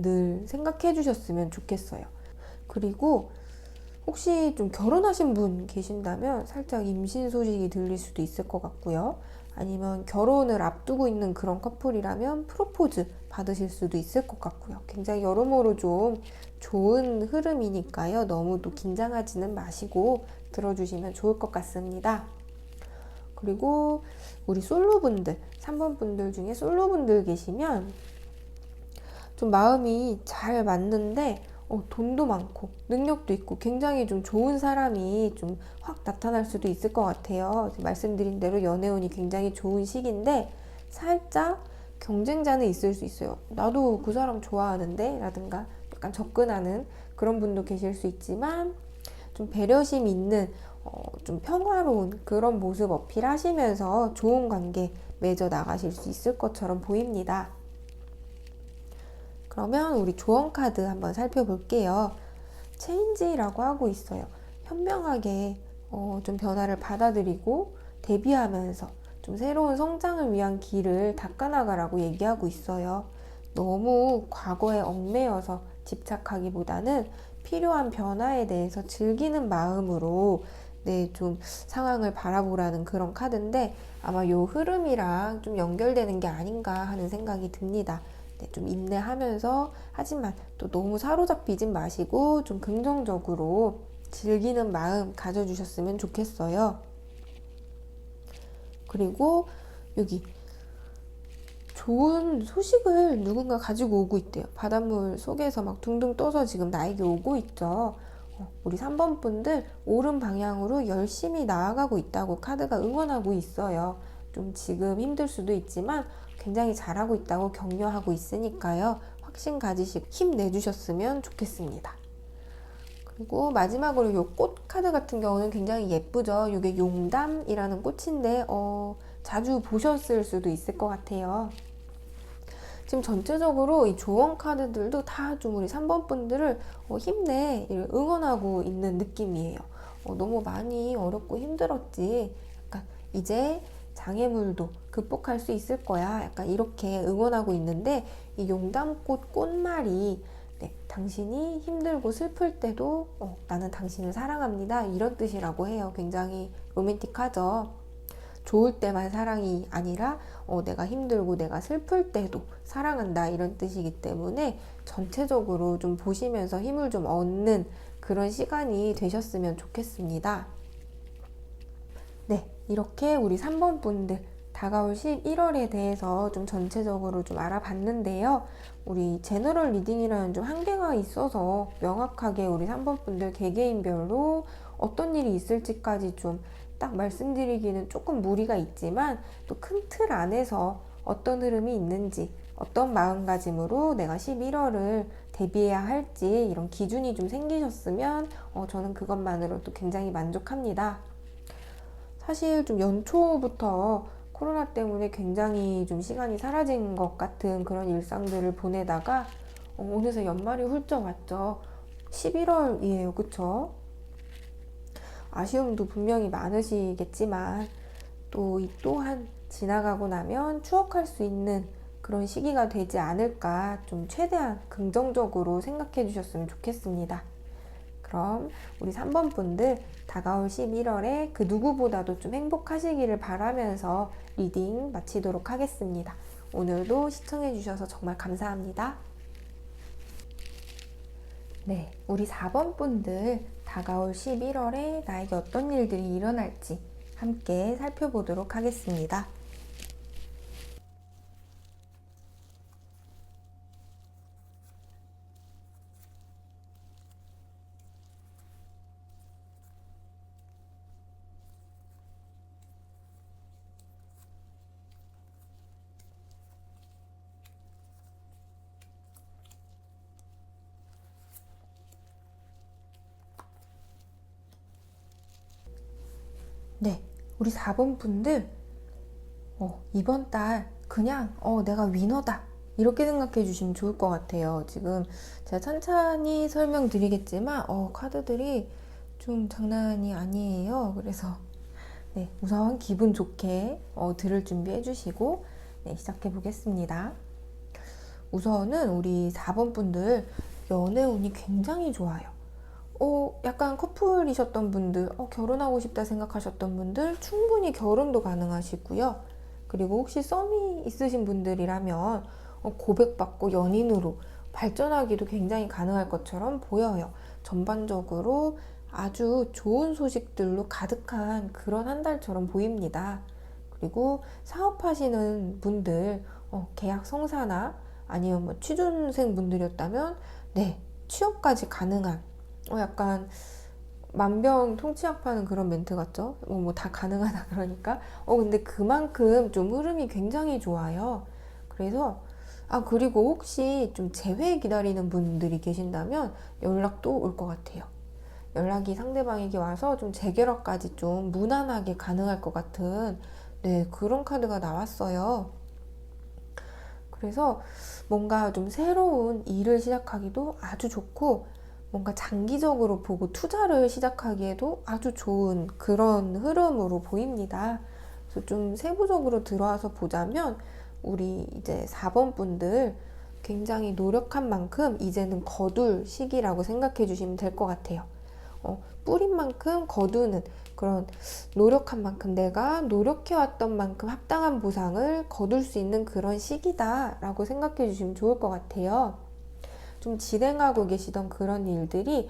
S1: 늘 생각해 주셨으면 좋겠어요. 그리고 혹시 좀 결혼하신 분 계신다면 살짝 임신 소식이 들릴 수도 있을 것 같고요. 아니면 결혼을 앞두고 있는 그런 커플이라면 프로포즈 받으실 수도 있을 것 같고요. 굉장히 여러모로 좀 좋은 흐름이니까요. 너무 또 긴장하지는 마시고 들어주시면 좋을 것 같습니다. 그리고 우리 솔로분들, 3번 분들 중에 솔로분들 계시면 좀 마음이 잘 맞는데 돈도 많고 능력도 있고 굉장히 좀 좋은 사람이 좀 확 나타날 수도 있을 것 같아요. 말씀드린 대로 연애운이 굉장히 좋은 시기인데 살짝 경쟁자는 있을 수 있어요. 나도 그 사람 좋아하는데 라든가 약간 접근하는 그런 분도 계실 수 있지만 좀 배려심 있는 좀 평화로운 그런 모습 어필하시면서 좋은 관계 맺어 나가실 수 있을 것처럼 보입니다. 그러면 우리 조언 카드 한번 살펴볼게요. 체인지라고 하고 있어요. 현명하게 좀 변화를 받아들이고 대비하면서 좀 새로운 성장을 위한 길을 닦아나가라고 얘기하고 있어요. 너무 과거에 얽매여서 집착하기보다는 필요한 변화에 대해서 즐기는 마음으로 네, 좀 상황을 바라보라는 그런 카드인데 아마 요 흐름이랑 좀 연결되는 게 아닌가 하는 생각이 듭니다. 네, 좀 인내하면서 하지만 또 너무 사로잡히진 마시고 좀 긍정적으로 즐기는 마음 가져주셨으면 좋겠어요. 그리고 여기 좋은 소식을 누군가 가지고 오고 있대요. 바닷물 속에서 막 둥둥 떠서 지금 나에게 오고 있죠. 우리 3번 분들 옳은 방향으로 열심히 나아가고 있다고 카드가 응원하고 있어요. 좀 지금 힘들 수도 있지만 굉장히 잘하고 있다고 격려하고 있으니까요. 확신 가지시고 힘내주셨으면 좋겠습니다. 그리고 마지막으로 이 꽃 카드 같은 경우는 굉장히 예쁘죠. 이게 용담이라는 꽃인데 자주 보셨을 수도 있을 것 같아요. 지금 전체적으로 이 조언 카드들도 다 좀 우리 3번 분들을 힘내 응원하고 있는 느낌이에요. 너무 많이 어렵고 힘들었지. 약간 이제 장애물도 극복할 수 있을 거야. 약간 이렇게 응원하고 있는데 이 용담꽃 꽃말이 네, 당신이 힘들고 슬플 때도 나는 당신을 사랑합니다. 이런 뜻이라고 해요. 굉장히 로맨틱하죠. 좋을 때만 사랑이 아니라 내가 힘들고 내가 슬플 때도 사랑한다 이런 뜻이기 때문에 전체적으로 좀 보시면서 힘을 좀 얻는 그런 시간이 되셨으면 좋겠습니다. 네, 이렇게 우리 3번 분들 다가올 11월에 대해서 좀 전체적으로 좀 알아봤는데요. 우리 제너럴 리딩이라는 좀 한계가 있어서 명확하게 우리 3번 분들 개개인별로 어떤 일이 있을지까지 좀 딱 말씀드리기는 조금 무리가 있지만 또 큰 틀 안에서 어떤 흐름이 있는지 어떤 마음가짐으로 내가 11월을 대비해야 할지 이런 기준이 좀 생기셨으면 저는 그것만으로도 굉장히 만족합니다. 사실 좀 연초부터 코로나 때문에 굉장히 좀 시간이 사라진 것 같은 그런 일상들을 보내다가 어느새 연말이 훌쩍 왔죠. 11월이에요, 그쵸? 아쉬움도 분명히 많으시겠지만 또 이 또한 지나가고 나면 추억할 수 있는 그런 시기가 되지 않을까 좀 최대한 긍정적으로 생각해 주셨으면 좋겠습니다. 그럼 우리 3번 분들 다가올 11월에 그 누구보다도 좀 행복하시기를 바라면서 리딩 마치도록 하겠습니다. 오늘도 시청해 주셔서 정말 감사합니다. 네, 우리 4번 분들 다가올 11월에 나에게 어떤 일들이 일어날지 함께 살펴보도록 하겠습니다. 네, 우리 4번 분들 이번 달 그냥 내가 위너다 이렇게 생각해 주시면 좋을 것 같아요. 지금 제가 천천히 설명드리겠지만 카드들이 좀 장난이 아니에요. 그래서 네, 우선 기분 좋게 들을 준비해 주시고 네, 시작해 보겠습니다. 우선은 우리 4번 분들 연애 운이 굉장히 좋아요. 약간 커플이셨던 분들, 결혼하고 싶다 생각하셨던 분들 충분히 결혼도 가능하시고요. 그리고 혹시 썸이 있으신 분들이라면 고백받고 연인으로 발전하기도 굉장히 가능할 것처럼 보여요. 전반적으로 아주 좋은 소식들로 가득한 그런 한 달처럼 보입니다. 그리고 사업하시는 분들, 계약 성사나 아니면 뭐 취준생 분들이었다면 네, 취업까지 가능한 약간 만병통치약파는 그런 멘트 같죠? 뭐 다 가능하다 그러니까. 근데 그만큼 좀 흐름이 굉장히 좋아요. 그래서 그리고 혹시 좀 재회 기다리는 분들이 계신다면 연락도 올 것 같아요. 연락이 상대방에게 와서 좀 재결합까지 좀 무난하게 가능할 것 같은 네, 그런 카드가 나왔어요. 그래서 뭔가 좀 새로운 일을 시작하기도 아주 좋고 뭔가 장기적으로 보고 투자를 시작하기에도 아주 좋은 그런 흐름으로 보입니다. 그래서 좀 세부적으로 들어와서 보자면 우리 이제 4번 분들 굉장히 노력한 만큼 이제는 거둘 시기라고 생각해 주시면 될 것 같아요. 뿌린 만큼 거두는 그런 노력한 만큼 내가 노력해왔던 만큼 합당한 보상을 거둘 수 있는 그런 시기다라고 생각해 주시면 좋을 것 같아요. 좀 진행하고 계시던 그런 일들이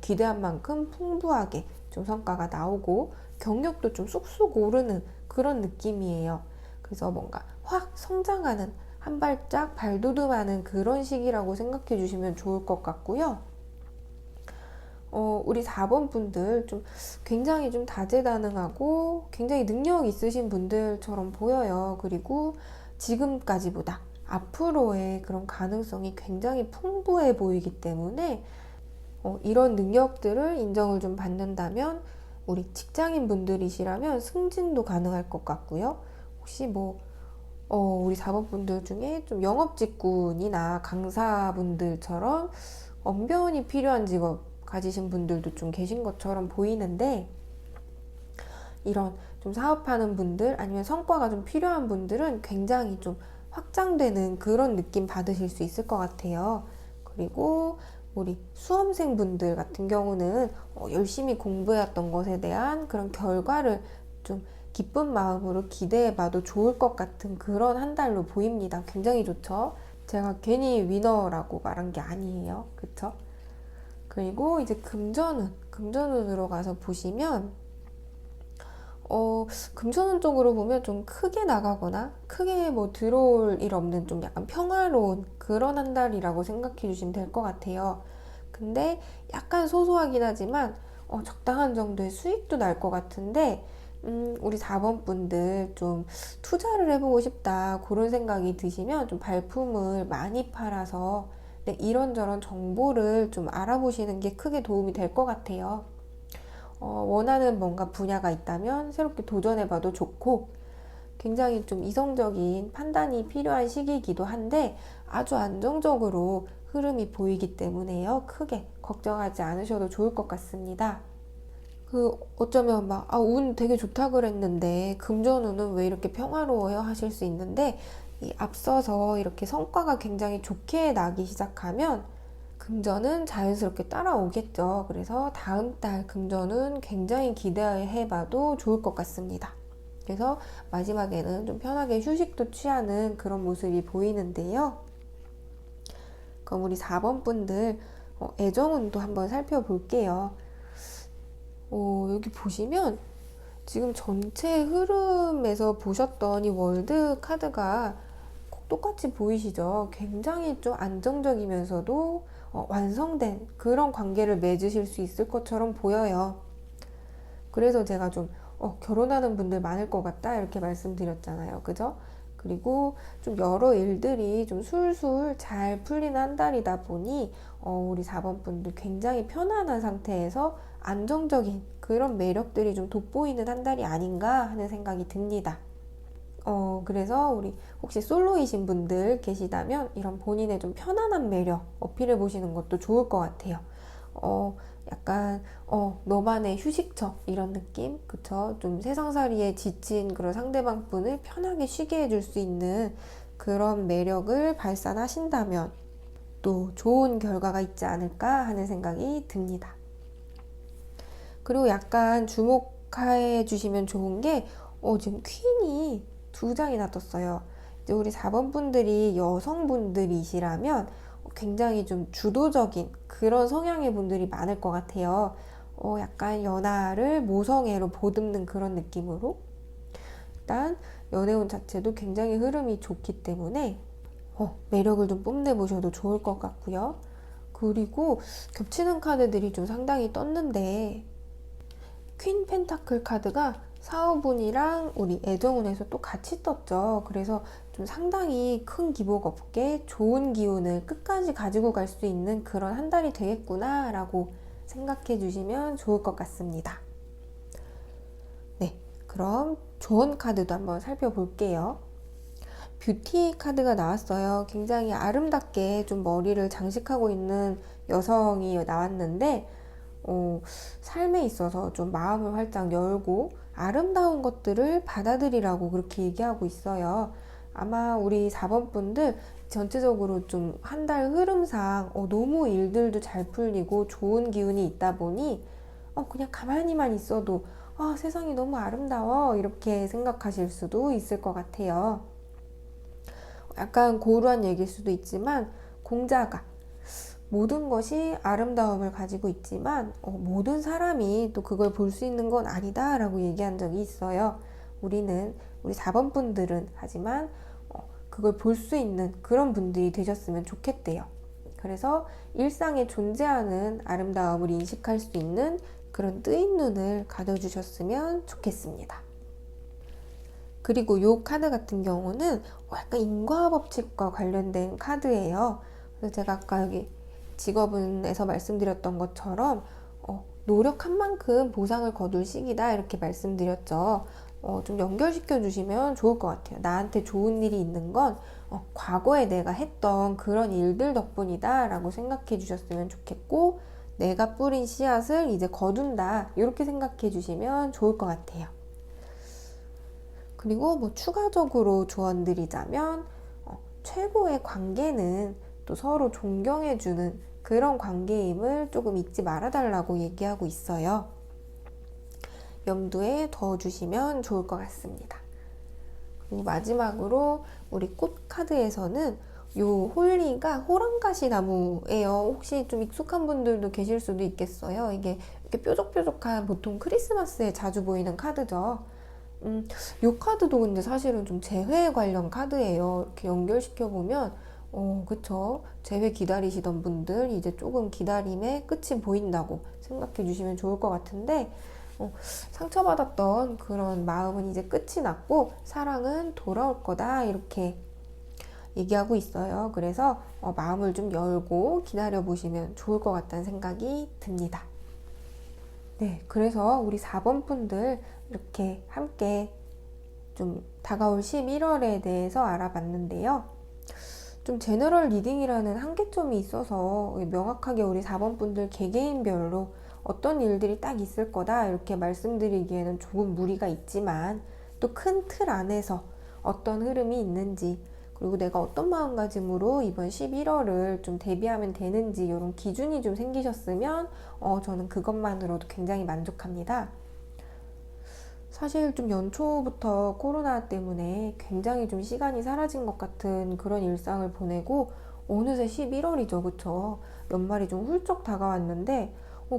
S1: 기대한 만큼 풍부하게 좀 성과가 나오고 경력도 좀 쑥쑥 오르는 그런 느낌이에요. 그래서 뭔가 확 성장하는 한 발짝 발돋움하는 그런 시기라고 생각해 주시면 좋을 것 같고요. 우리 4번 분들 좀 굉장히 좀 다재다능하고 굉장히 능력 있으신 분들처럼 보여요. 그리고 지금까지보다 앞으로의 그런 가능성이 굉장히 풍부해 보이기 때문에 이런 능력들을 인정을 좀 받는다면 우리 직장인 분들이시라면 승진도 가능할 것 같고요. 혹시 우리 4번 분들 중에 좀 영업 직군이나 강사분들처럼 언변이 필요한 직업 가지신 분들도 좀 계신 것처럼 보이는데 이런 좀 사업하는 분들 아니면 성과가 좀 필요한 분들은 굉장히 좀 확장되는 그런 느낌 받으실 수 있을 것 같아요. 그리고 우리 수험생 분들 같은 경우는 열심히 공부해왔던 것에 대한 그런 결과를 좀 기쁜 마음으로 기대해봐도 좋을 것 같은 그런 한 달로 보입니다. 굉장히 좋죠? 제가 괜히 위너라고 말한 게 아니에요. 그쵸? 그리고 이제 금전운으로 가서 보시면, 금전운 쪽으로 보면 좀 크게 나가거나 크게 뭐 들어올 일 없는 좀 약간 평화로운 그런 한 달이라고 생각해 주시면 될 것 같아요. 근데 약간 소소하긴 하지만 적당한 정도의 수익도 날 것 같은데, 우리 4번 분들 좀 투자를 해보고 싶다 그런 생각이 드시면 좀 발품을 많이 팔아서 네, 이런저런 정보를 좀 알아보시는 게 크게 도움이 될 것 같아요. 원하는 뭔가 분야가 있다면 새롭게 도전해봐도 좋고, 굉장히 좀 이성적인 판단이 필요한 시기이기도 한데 아주 안정적으로 흐름이 보이기 때문에요. 크게 걱정하지 않으셔도 좋을 것 같습니다. 어쩌면 막, 운 되게 좋다 그랬는데 금전운은 왜 이렇게 평화로워요? 하실 수 있는데, 이 앞서서 이렇게 성과가 굉장히 좋게 나기 시작하면 금전은 자연스럽게 따라오겠죠. 그래서 다음 달 금전은 굉장히 기대해봐도 좋을 것 같습니다. 그래서 마지막에는 좀 편하게 휴식도 취하는 그런 모습이 보이는데요. 그럼 우리 4번 분들 애정운도 한번 살펴볼게요. 여기 보시면 지금 전체 흐름에서 보셨던 이 월드 카드가 똑같이 보이시죠? 굉장히 좀 안정적이면서도 완성된 그런 관계를 맺으실 수 있을 것처럼 보여요. 그래서 제가 좀 결혼하는 분들 많을 것 같다 이렇게 말씀드렸잖아요. 그죠? 그리고 좀 여러 일들이 좀 술술 잘 풀리는 한 달이다 보니 우리 4번 분들 굉장히 편안한 상태에서 안정적인 그런 매력들이 좀 돋보이는 한 달이 아닌가 하는 생각이 듭니다. 그래서 우리 혹시 솔로이신 분들 계시다면 이런 본인의 좀 편안한 매력 어필해 보시는 것도 좋을 것 같아요. 약간 너만의 휴식처 이런 느낌, 그쵸? 좀 세상살이에 지친 그런 상대방 분을 편하게 쉬게 해줄 수 있는 그런 매력을 발산하신다면 또 좋은 결과가 있지 않을까 하는 생각이 듭니다. 그리고 약간 주목해 주시면 좋은 게 지금 퀸이 2장이나 떴어요. 이제 우리 4번 분들이 여성분들이시라면 굉장히 좀 주도적인 그런 성향의 분들이 많을 것 같아요. 약간 연하를 모성애로 보듬는 그런 느낌으로. 일단 연애운 자체도 굉장히 흐름이 좋기 때문에 매력을 좀 뽐내보셔도 좋을 것 같고요. 그리고 겹치는 카드들이 좀 상당히 떴는데, 퀸 펜타클 카드가 사업운이랑 우리 애정운에서 또 같이 떴죠. 그래서 좀 상당히 큰 기복 없게 좋은 기운을 끝까지 가지고 갈 수 있는 그런 한 달이 되겠구나 라고 생각해 주시면 좋을 것 같습니다. 네, 그럼 조언 카드도 한번 살펴볼게요. 뷰티 카드가 나왔어요. 굉장히 아름답게 좀 머리를 장식하고 있는 여성이 나왔는데, 삶에 있어서 좀 마음을 활짝 열고 아름다운 것들을 받아들이라고 그렇게 얘기하고 있어요. 아마 우리 4번 분들 전체적으로 좀 한 달 흐름상 너무 일들도 잘 풀리고 좋은 기운이 있다 보니 그냥 가만히만 있어도 세상이 너무 아름다워 이렇게 생각하실 수도 있을 것 같아요. 약간 고루한 얘기일 수도 있지만, 공자가 모든 것이 아름다움을 가지고 있지만 모든 사람이 또 그걸 볼 수 있는 건 아니다 라고 얘기한 적이 있어요. 우리 4번 분들은 하지만 그걸 볼 수 있는 그런 분들이 되셨으면 좋겠대요. 그래서 일상에 존재하는 아름다움을 인식할 수 있는 그런 뜨인 눈을 가져주셨으면 좋겠습니다. 그리고 이 카드 같은 경우는 약간 인과법칙과 관련된 카드예요. 그래서 제가 아까 여기 직업운에서 말씀드렸던 것처럼 노력한 만큼 보상을 거둘 시기다 이렇게 말씀드렸죠. 좀 연결시켜 주시면 좋을 것 같아요. 나한테 좋은 일이 있는 건 과거에 내가 했던 그런 일들 덕분이다 라고 생각해 주셨으면 좋겠고, 내가 뿌린 씨앗을 이제 거둔다 이렇게 생각해 주시면 좋을 것 같아요. 그리고 뭐 추가적으로 조언드리자면 최고의 관계는 또 서로 존경해주는 그런 관계임을 조금 잊지 말아달라고 얘기하고 있어요. 염두에 둬주시면 좋을 것 같습니다. 그리고 마지막으로 우리 꽃 카드에서는 요 홀리가 호랑가시 나무예요. 혹시 좀 익숙한 분들도 계실 수도 있겠어요. 이게 이렇게 뾰족뾰족한 보통 크리스마스에 자주 보이는 카드죠. 요 카드도 근데 사실은 좀 재회 관련 카드예요. 이렇게 연결시켜 보면 그쵸. 재회 기다리시던 분들 이제 조금 기다림의 끝이 보인다고 생각해 주시면 좋을 것 같은데, 상처받았던 그런 마음은 이제 끝이 났고 사랑은 돌아올 거다 이렇게 얘기하고 있어요. 그래서 마음을 좀 열고 기다려 보시면 좋을 것 같다는 생각이 듭니다. 네, 그래서 우리 4번 분들 이렇게 함께 좀 다가올 11월에 대해서 알아봤는데요. 좀 제너럴 리딩이라는 한계점이 있어서 명확하게 우리 4번 분들 개개인별로 어떤 일들이 딱 있을 거다 이렇게 말씀드리기에는 조금 무리가 있지만, 또 큰 틀 안에서 어떤 흐름이 있는지, 그리고 내가 어떤 마음가짐으로 이번 11월을 좀 대비하면 되는지 이런 기준이 좀 생기셨으면 저는 그것만으로도 굉장히 만족합니다. 사실 좀 연초부터 코로나 때문에 굉장히 좀 시간이 사라진 것 같은 그런 일상을 보내고 어느새 11월이죠, 그쵸? 연말이 좀 훌쩍 다가왔는데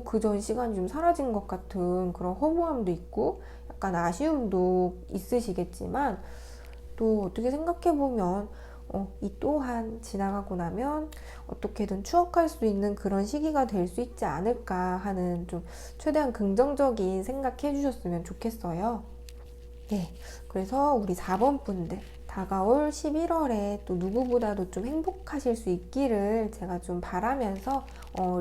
S1: 그전 시간이 좀 사라진 것 같은 그런 허무함도 있고 약간 아쉬움도 있으시겠지만, 또 어떻게 생각해보면 이 또한 지나가고 나면 어떻게든 추억할 수 있는 그런 시기가 될 수 있지 않을까 하는, 좀 최대한 긍정적인 생각해 주셨으면 좋겠어요. 네, 그래서 우리 4번 분들 다가올 11월에 또 누구보다도 좀 행복하실 수 있기를 제가 좀 바라면서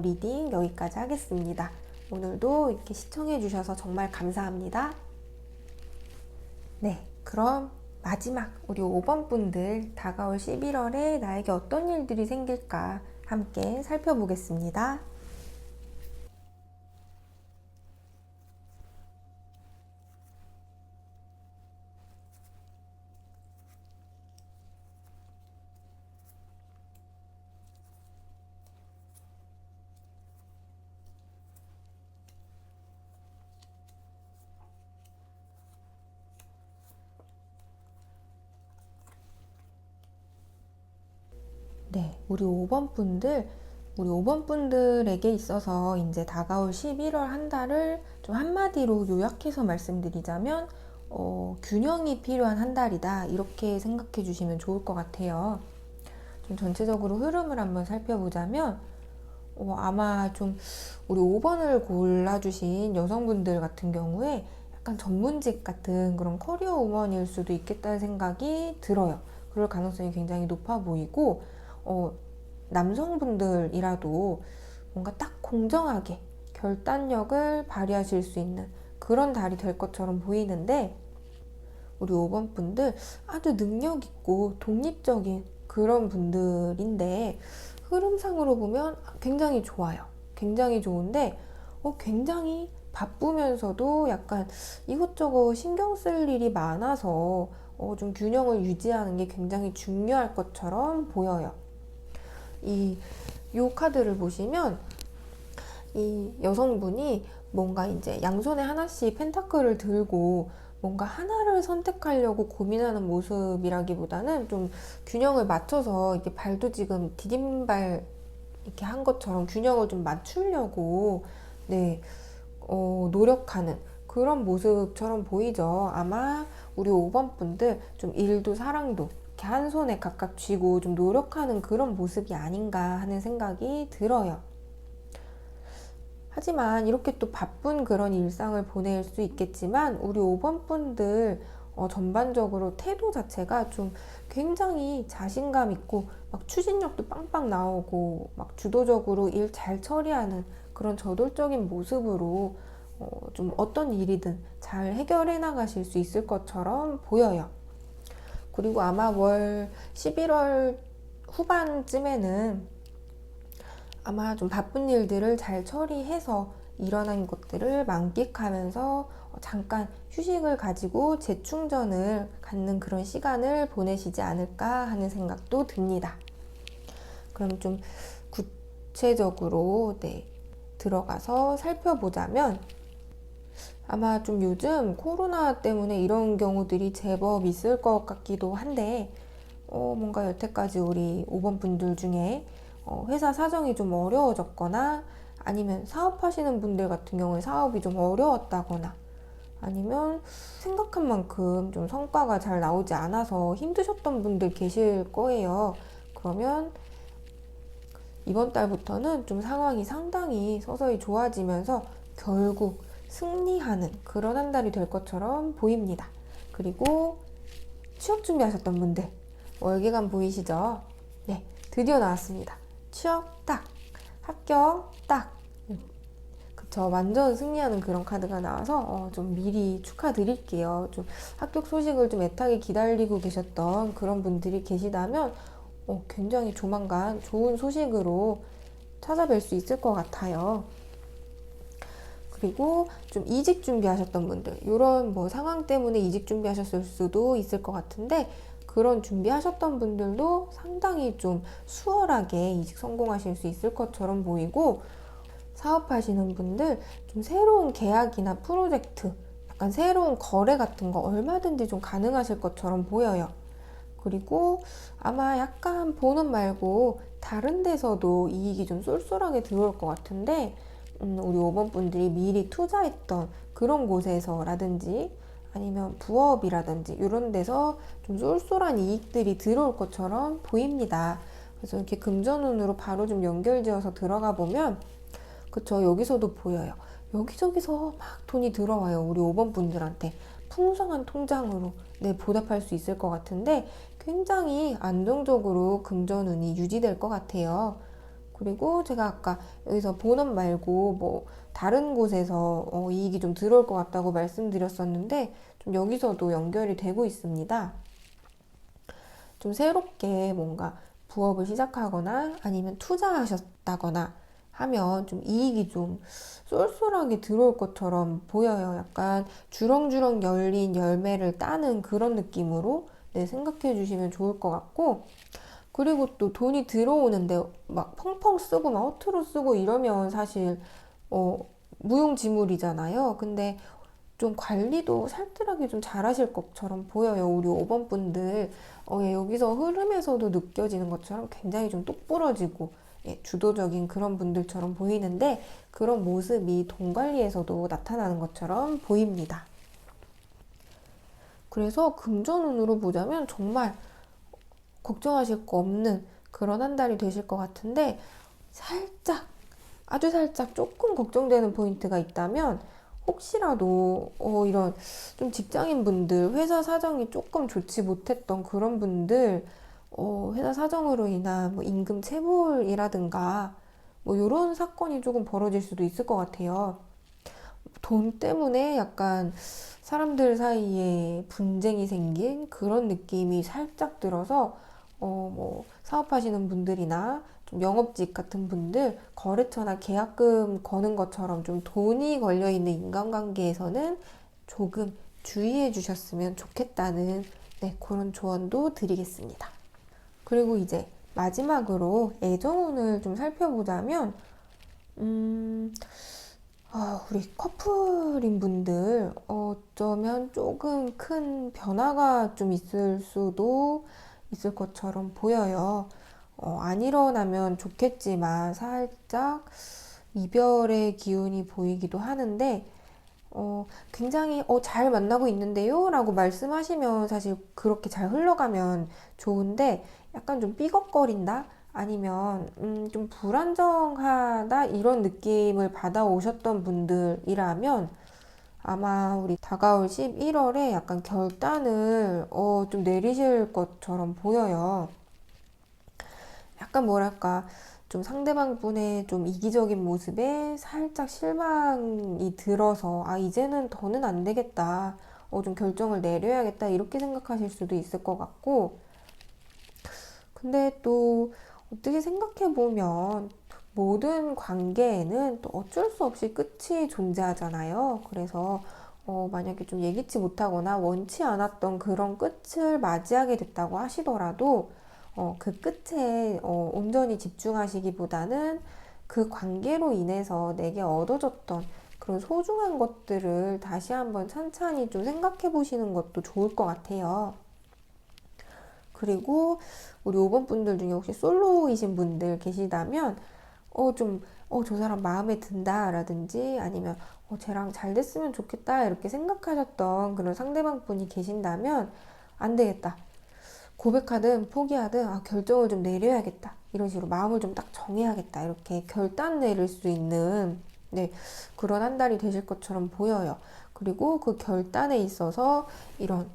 S1: 리딩 여기까지 하겠습니다. 오늘도 이렇게 시청해 주셔서 정말 감사합니다. 네, 그럼 마지막 우리 5번 분들 다가올 11월에 나에게 어떤 일들이 생길까 함께 살펴보겠습니다. 네, 우리 5번 분들에게 있어서 이제 다가올 11월 한 달을 좀 한마디로 요약해서 말씀드리자면, 균형이 필요한 한 달이다. 이렇게 생각해 주시면 좋을 것 같아요. 좀 전체적으로 흐름을 한번 살펴보자면, 아마 좀 우리 5번을 골라주신 여성분들 같은 경우에 약간 전문직 같은 그런 커리어 우먼일 수도 있겠다는 생각이 들어요. 그럴 가능성이 굉장히 높아 보이고, 남성분들이라도 뭔가 딱 공정하게 결단력을 발휘하실 수 있는 그런 달이 될 것처럼 보이는데, 우리 5번 분들 아주 능력 있고 독립적인 그런 분들인데, 흐름상으로 보면 굉장히 좋아요. 굉장히 좋은데 굉장히 바쁘면서도 약간 이것저것 신경 쓸 일이 많아서 좀 균형을 유지하는 게 굉장히 중요할 것처럼 보여요. 요 카드를 보시면 이 여성분이 뭔가 이제 양손에 하나씩 펜타클을 들고 뭔가 하나를 선택하려고 고민하는 모습이라기보다는 좀 균형을 맞춰서 이렇게 발도 지금 디딤발 이렇게 한 것처럼 균형을 좀 맞추려고, 네, 노력하는 그런 모습처럼 보이죠. 아마 우리 5번 분들 좀 일도 사랑도 이렇게 한 손에 각각 쥐고 좀 노력하는 그런 모습이 아닌가 하는 생각이 들어요. 하지만 이렇게 또 바쁜 그런 일상을 보낼 수 있겠지만, 우리 5번 분들 전반적으로 태도 자체가 좀 굉장히 자신감 있고 막 추진력도 빵빵 나오고 막 주도적으로 일 잘 처리하는 그런 저돌적인 모습으로 좀 어떤 일이든 잘 해결해 나가실 수 있을 것처럼 보여요. 그리고 아마 11월 후반쯤에는 아마 좀 바쁜 일들을 잘 처리해서 일어난 것들을 만끽하면서 잠깐 휴식을 가지고 재충전을 갖는 그런 시간을 보내시지 않을까 하는 생각도 듭니다. 그럼 좀 구체적으로 들어가서 살펴보자면, 아마 좀 요즘 코로나 때문에 이런 경우들이 제법 있을 것 같기도 한데, 뭔가 여태까지 우리 5번 분들 중에 회사 사정이 좀 어려워졌거나 아니면 사업하시는 분들 같은 경우에 사업이 좀 어려웠다거나 아니면 생각한 만큼 좀 성과가 잘 나오지 않아서 힘드셨던 분들 계실 거예요. 그러면 이번 달부터는 좀 상황이 상당히 서서히 좋아지면서 결국 승리하는 그런 한 달이 될 것처럼 보입니다. 그리고 취업 준비하셨던 분들, 월계관 보이시죠? 네, 드디어 나왔습니다. 취업 딱, 합격 딱. 그쵸, 완전 승리하는 그런 카드가 나와서 좀 미리 축하드릴게요. 좀 합격 소식을 좀 애타게 기다리고 계셨던 그런 분들이 계시다면 굉장히 조만간 좋은 소식으로 찾아뵐 수 있을 것 같아요. 그리고 좀 이직 준비하셨던 분들, 이런 뭐 상황 때문에 이직 준비하셨을 수도 있을 것 같은데, 그런 준비하셨던 분들도 상당히 좀 수월하게 이직 성공하실 수 있을 것처럼 보이고, 사업하시는 분들 좀 새로운 계약이나 프로젝트, 약간 새로운 거래 같은 거 얼마든지 좀 가능하실 것처럼 보여요. 그리고 아마 약간 본업 말고 다른 데서도 이익이 좀 쏠쏠하게 들어올 것 같은데, 우리 5번 분들이 미리 투자했던 그런 곳에서라든지 아니면 부업이라든지 이런 데서 좀 쏠쏠한 이익들이 들어올 것처럼 보입니다. 그래서 이렇게 금전운으로 바로 좀 연결지어서 들어가 보면, 그쵸, 여기서도 보여요. 여기저기서 막 돈이 들어와요. 우리 5번 분들한테 풍성한 통장으로 보답할 수 있을 것 같은데, 굉장히 안정적으로 금전운이 유지될 것 같아요. 그리고 제가 아까 여기서 본업 말고 뭐 다른 곳에서 이익이 좀 들어올 것 같다고 말씀드렸었는데, 좀 여기서도 연결이 되고 있습니다. 좀 새롭게 뭔가 부업을 시작하거나 아니면 투자하셨다거나 하면 좀 이익이 좀 쏠쏠하게 들어올 것처럼 보여요. 약간 주렁주렁 열린 열매를 따는 그런 느낌으로 생각해 주시면 좋을 것 같고, 그리고 또 돈이 들어오는데 막 펑펑 쓰고 막 허투루 쓰고 이러면 사실 어, 무용지물이잖아요. 근데 좀 관리도 살뜰하게 좀 잘하실 것처럼 보여요. 우리 5번 분들 예, 여기서 흐름에서도 느껴지는 것처럼 굉장히 좀 똑부러지고 주도적인 그런 분들처럼 보이는데, 그런 모습이 돈 관리에서도 나타나는 것처럼 보입니다. 그래서 금전운으로 보자면 정말 걱정하실 거 없는 그런 한 달이 되실 것 같은데, 살짝, 아주 살짝 조금 걱정되는 포인트가 있다면, 혹시라도 이런 좀 직장인 분들, 회사 사정이 조금 좋지 못했던 그런 분들, 회사 사정으로 인한 뭐 임금 체불이라든가 뭐 이런 사건이 조금 벌어질 수도 있을 것 같아요. 돈 때문에 약간 사람들 사이에 분쟁이 생긴 그런 느낌이 살짝 들어서 뭐 사업하시는 분들이나 좀 영업직 같은 분들 거래처나 계약금 거는 것처럼 좀 돈이 걸려 있는 인간관계에서는 조금 주의해 주셨으면 좋겠다는 그런 조언도 드리겠습니다. 그리고 이제 마지막으로 애정운을 좀 살펴보자면, 우리 커플인 분들 어쩌면 조금 큰 변화가 좀 있을 수도 있을 것처럼 보여요. 안 일어나면 좋겠지만 살짝 이별의 기운이 보이기도 하는데, 굉장히 잘 만나고 있는데요 라고 말씀하시면 사실 그렇게 잘 흘러가면 좋은데, 약간 좀 삐걱거린다? 아니면 좀 불안정하다 이런 느낌을 받아오셨던 분들이라면 아마 우리 다가올 11월에 약간 결단을 좀 내리실 것처럼 보여요. 약간 뭐랄까 좀 상대방 분의 좀 이기적인 모습에 살짝 실망이 들어서 이제는 더는 안 되겠다, 좀 결정을 내려야겠다 이렇게 생각하실 수도 있을 것 같고, 근데 또 어떻게 생각해 보면 모든 관계에는 또 어쩔 수 없이 끝이 존재하잖아요. 그래서 만약에 좀 예기치 못하거나 원치 않았던 그런 끝을 맞이하게 됐다고 하시더라도 그 끝에 온전히 집중하시기보다는 그 관계로 인해서 내게 얻어졌던 그런 소중한 것들을 다시 한번 찬찬히 좀 생각해 보시는 것도 좋을 것 같아요. 그리고 우리 5번 분들 중에 혹시 솔로이신 분들 계시다면 저 사람 마음에 든다 라든지 아니면 쟤랑 잘 됐으면 좋겠다 이렇게 생각하셨던 그런 상대방 분이 계신다면 안 되겠다. 고백하든 포기하든 결정을 좀 내려야겠다. 이런 식으로 마음을 좀 딱 정해야겠다. 이렇게 결단 내릴 수 있는 그런 한 달이 되실 것처럼 보여요. 그리고 그 결단에 있어서 이런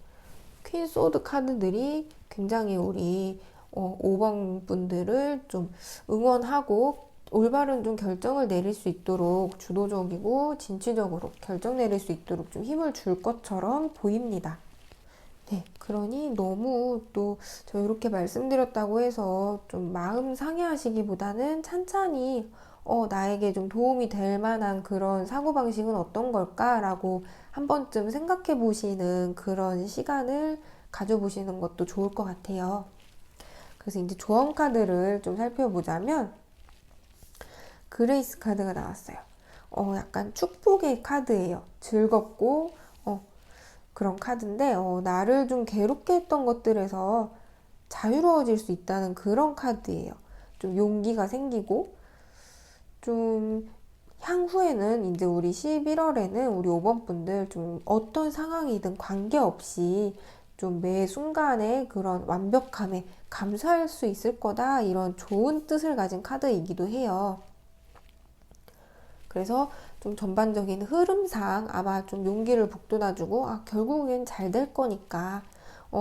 S1: 퀸 소드 카드들이 굉장히 우리 5번 분들을 좀 응원하고 올바른 좀 결정을 내릴 수 있도록 주도적이고 진취적으로 결정 내릴 수 있도록 좀 힘을 줄 것처럼 보입니다. 네, 그러니 너무 또 저 이렇게 말씀드렸다고 해서 좀 마음 상해하시기보다는 찬찬히 나에게 좀 도움이 될 만한 그런 사고방식은 어떤 걸까라고 한 번쯤 생각해 보시는 그런 시간을 가져보시는 것도 좋을 것 같아요. 그래서 이제 조언 카드를 좀 살펴보자면 그레이스 카드가 나왔어요. 약간 축복의 카드예요. 즐겁고 그런 카드인데 나를 좀 괴롭게 했던 것들에서 자유로워질 수 있다는 그런 카드예요. 좀 용기가 생기고 좀 향후에는 이제 우리 11월에는 우리 5번 분들 좀 어떤 상황이든 관계없이 좀 매 순간에 그런 완벽함에 감사할 수 있을 거다 이런 좋은 뜻을 가진 카드이기도 해요. 그래서 좀 전반적인 흐름상 아마 좀 용기를 북돋아주고 결국엔 잘 될 거니까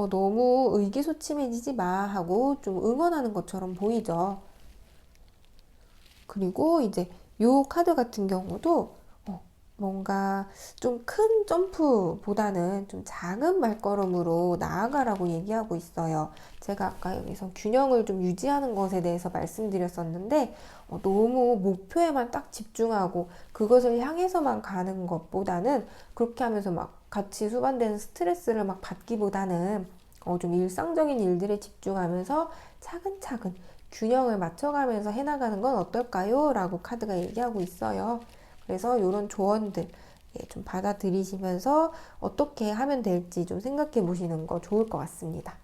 S1: 너무 의기소침해지지 마 하고 좀 응원하는 것처럼 보이죠. 그리고 이제 요 카드 같은 경우도 뭔가 좀 큰 점프보다는 좀 작은 발걸음으로 나아가라고 얘기하고 있어요. 제가 아까 여기서 균형을 좀 유지하는 것에 대해서 말씀드렸었는데 너무 목표에만 딱 집중하고 그것을 향해서만 가는 것보다는 그렇게 하면서 막 같이 수반되는 스트레스를 막 받기보다는 좀 일상적인 일들에 집중하면서 차근차근 균형을 맞춰가면서 해나가는 건 어떨까요? 라고 카드가 얘기하고 있어요. 그래서 이런 조언들 좀 받아들이시면서 어떻게 하면 될지 좀 생각해 보시는 거 좋을 것 같습니다.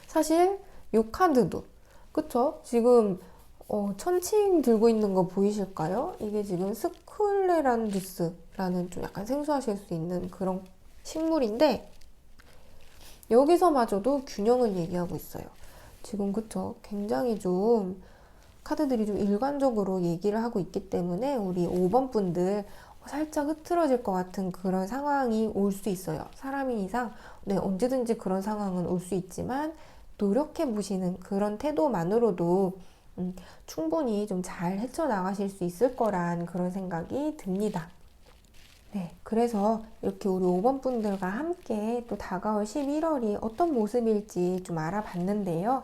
S1: 사실 이 카드도 그쵸? 지금 천칭 들고 있는 거 보이실까요? 이게 지금 스쿨레란두스라는 좀 약간 생소하실 수 있는 그런 식물인데 여기서마저도 균형을 얘기하고 있어요. 지금 그쵸? 굉장히 좀 카드들이 좀 일관적으로 얘기를 하고 있기 때문에 우리 5번 분들 살짝 흐트러질 것 같은 그런 상황이 올 수 있어요. 사람인 이상 언제든지 그런 상황은 올 수 있지만 노력해 보시는 그런 태도만으로도 충분히 좀 잘 헤쳐나가실 수 있을 거란 그런 생각이 듭니다. 네, 그래서 이렇게 우리 5번 분들과 함께 또 다가올 11월이 어떤 모습일지 좀 알아봤는데요.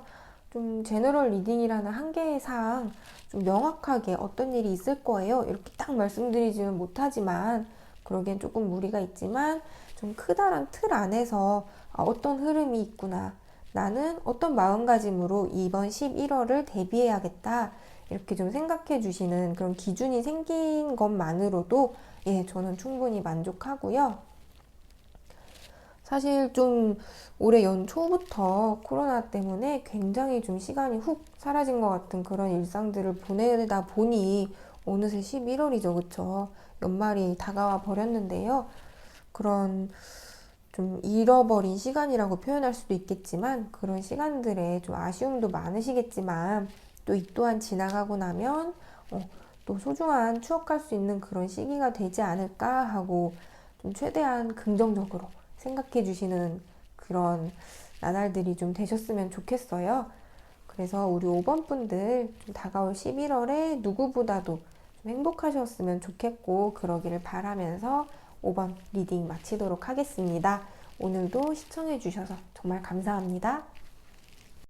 S1: 좀 제너럴 리딩이라는 한계상 좀 명확하게 어떤 일이 있을 거예요. 이렇게 딱 말씀드리지는 못하지만 그러기엔 조금 무리가 있지만 좀 크다란 틀 안에서 어떤 흐름이 있구나. 나는 어떤 마음가짐으로 이번 11월을 대비해야겠다. 이렇게 좀 생각해 주시는 그런 기준이 생긴 것만으로도 저는 충분히 만족하고요. 사실 좀 올해 연초부터 코로나 때문에 굉장히 좀 시간이 훅 사라진 것 같은 그런 일상들을 보내다 보니 어느새 11월이죠, 그쵸? 연말이 다가와 버렸는데요. 그런 좀 잃어버린 시간이라고 표현할 수도 있겠지만 그런 시간들에 좀 아쉬움도 많으시겠지만 또 이 또한 지나가고 나면 또 소중한 추억할 수 있는 그런 시기가 되지 않을까 하고 좀 최대한 긍정적으로 생각해 주시는 그런 나날들이 좀 되셨으면 좋겠어요. 그래서 우리 5번 분들 좀 다가올 11월에 누구보다도 좀 행복하셨으면 좋겠고 그러기를 바라면서 5번 리딩 마치도록 하겠습니다. 오늘도 시청해 주셔서 정말 감사합니다.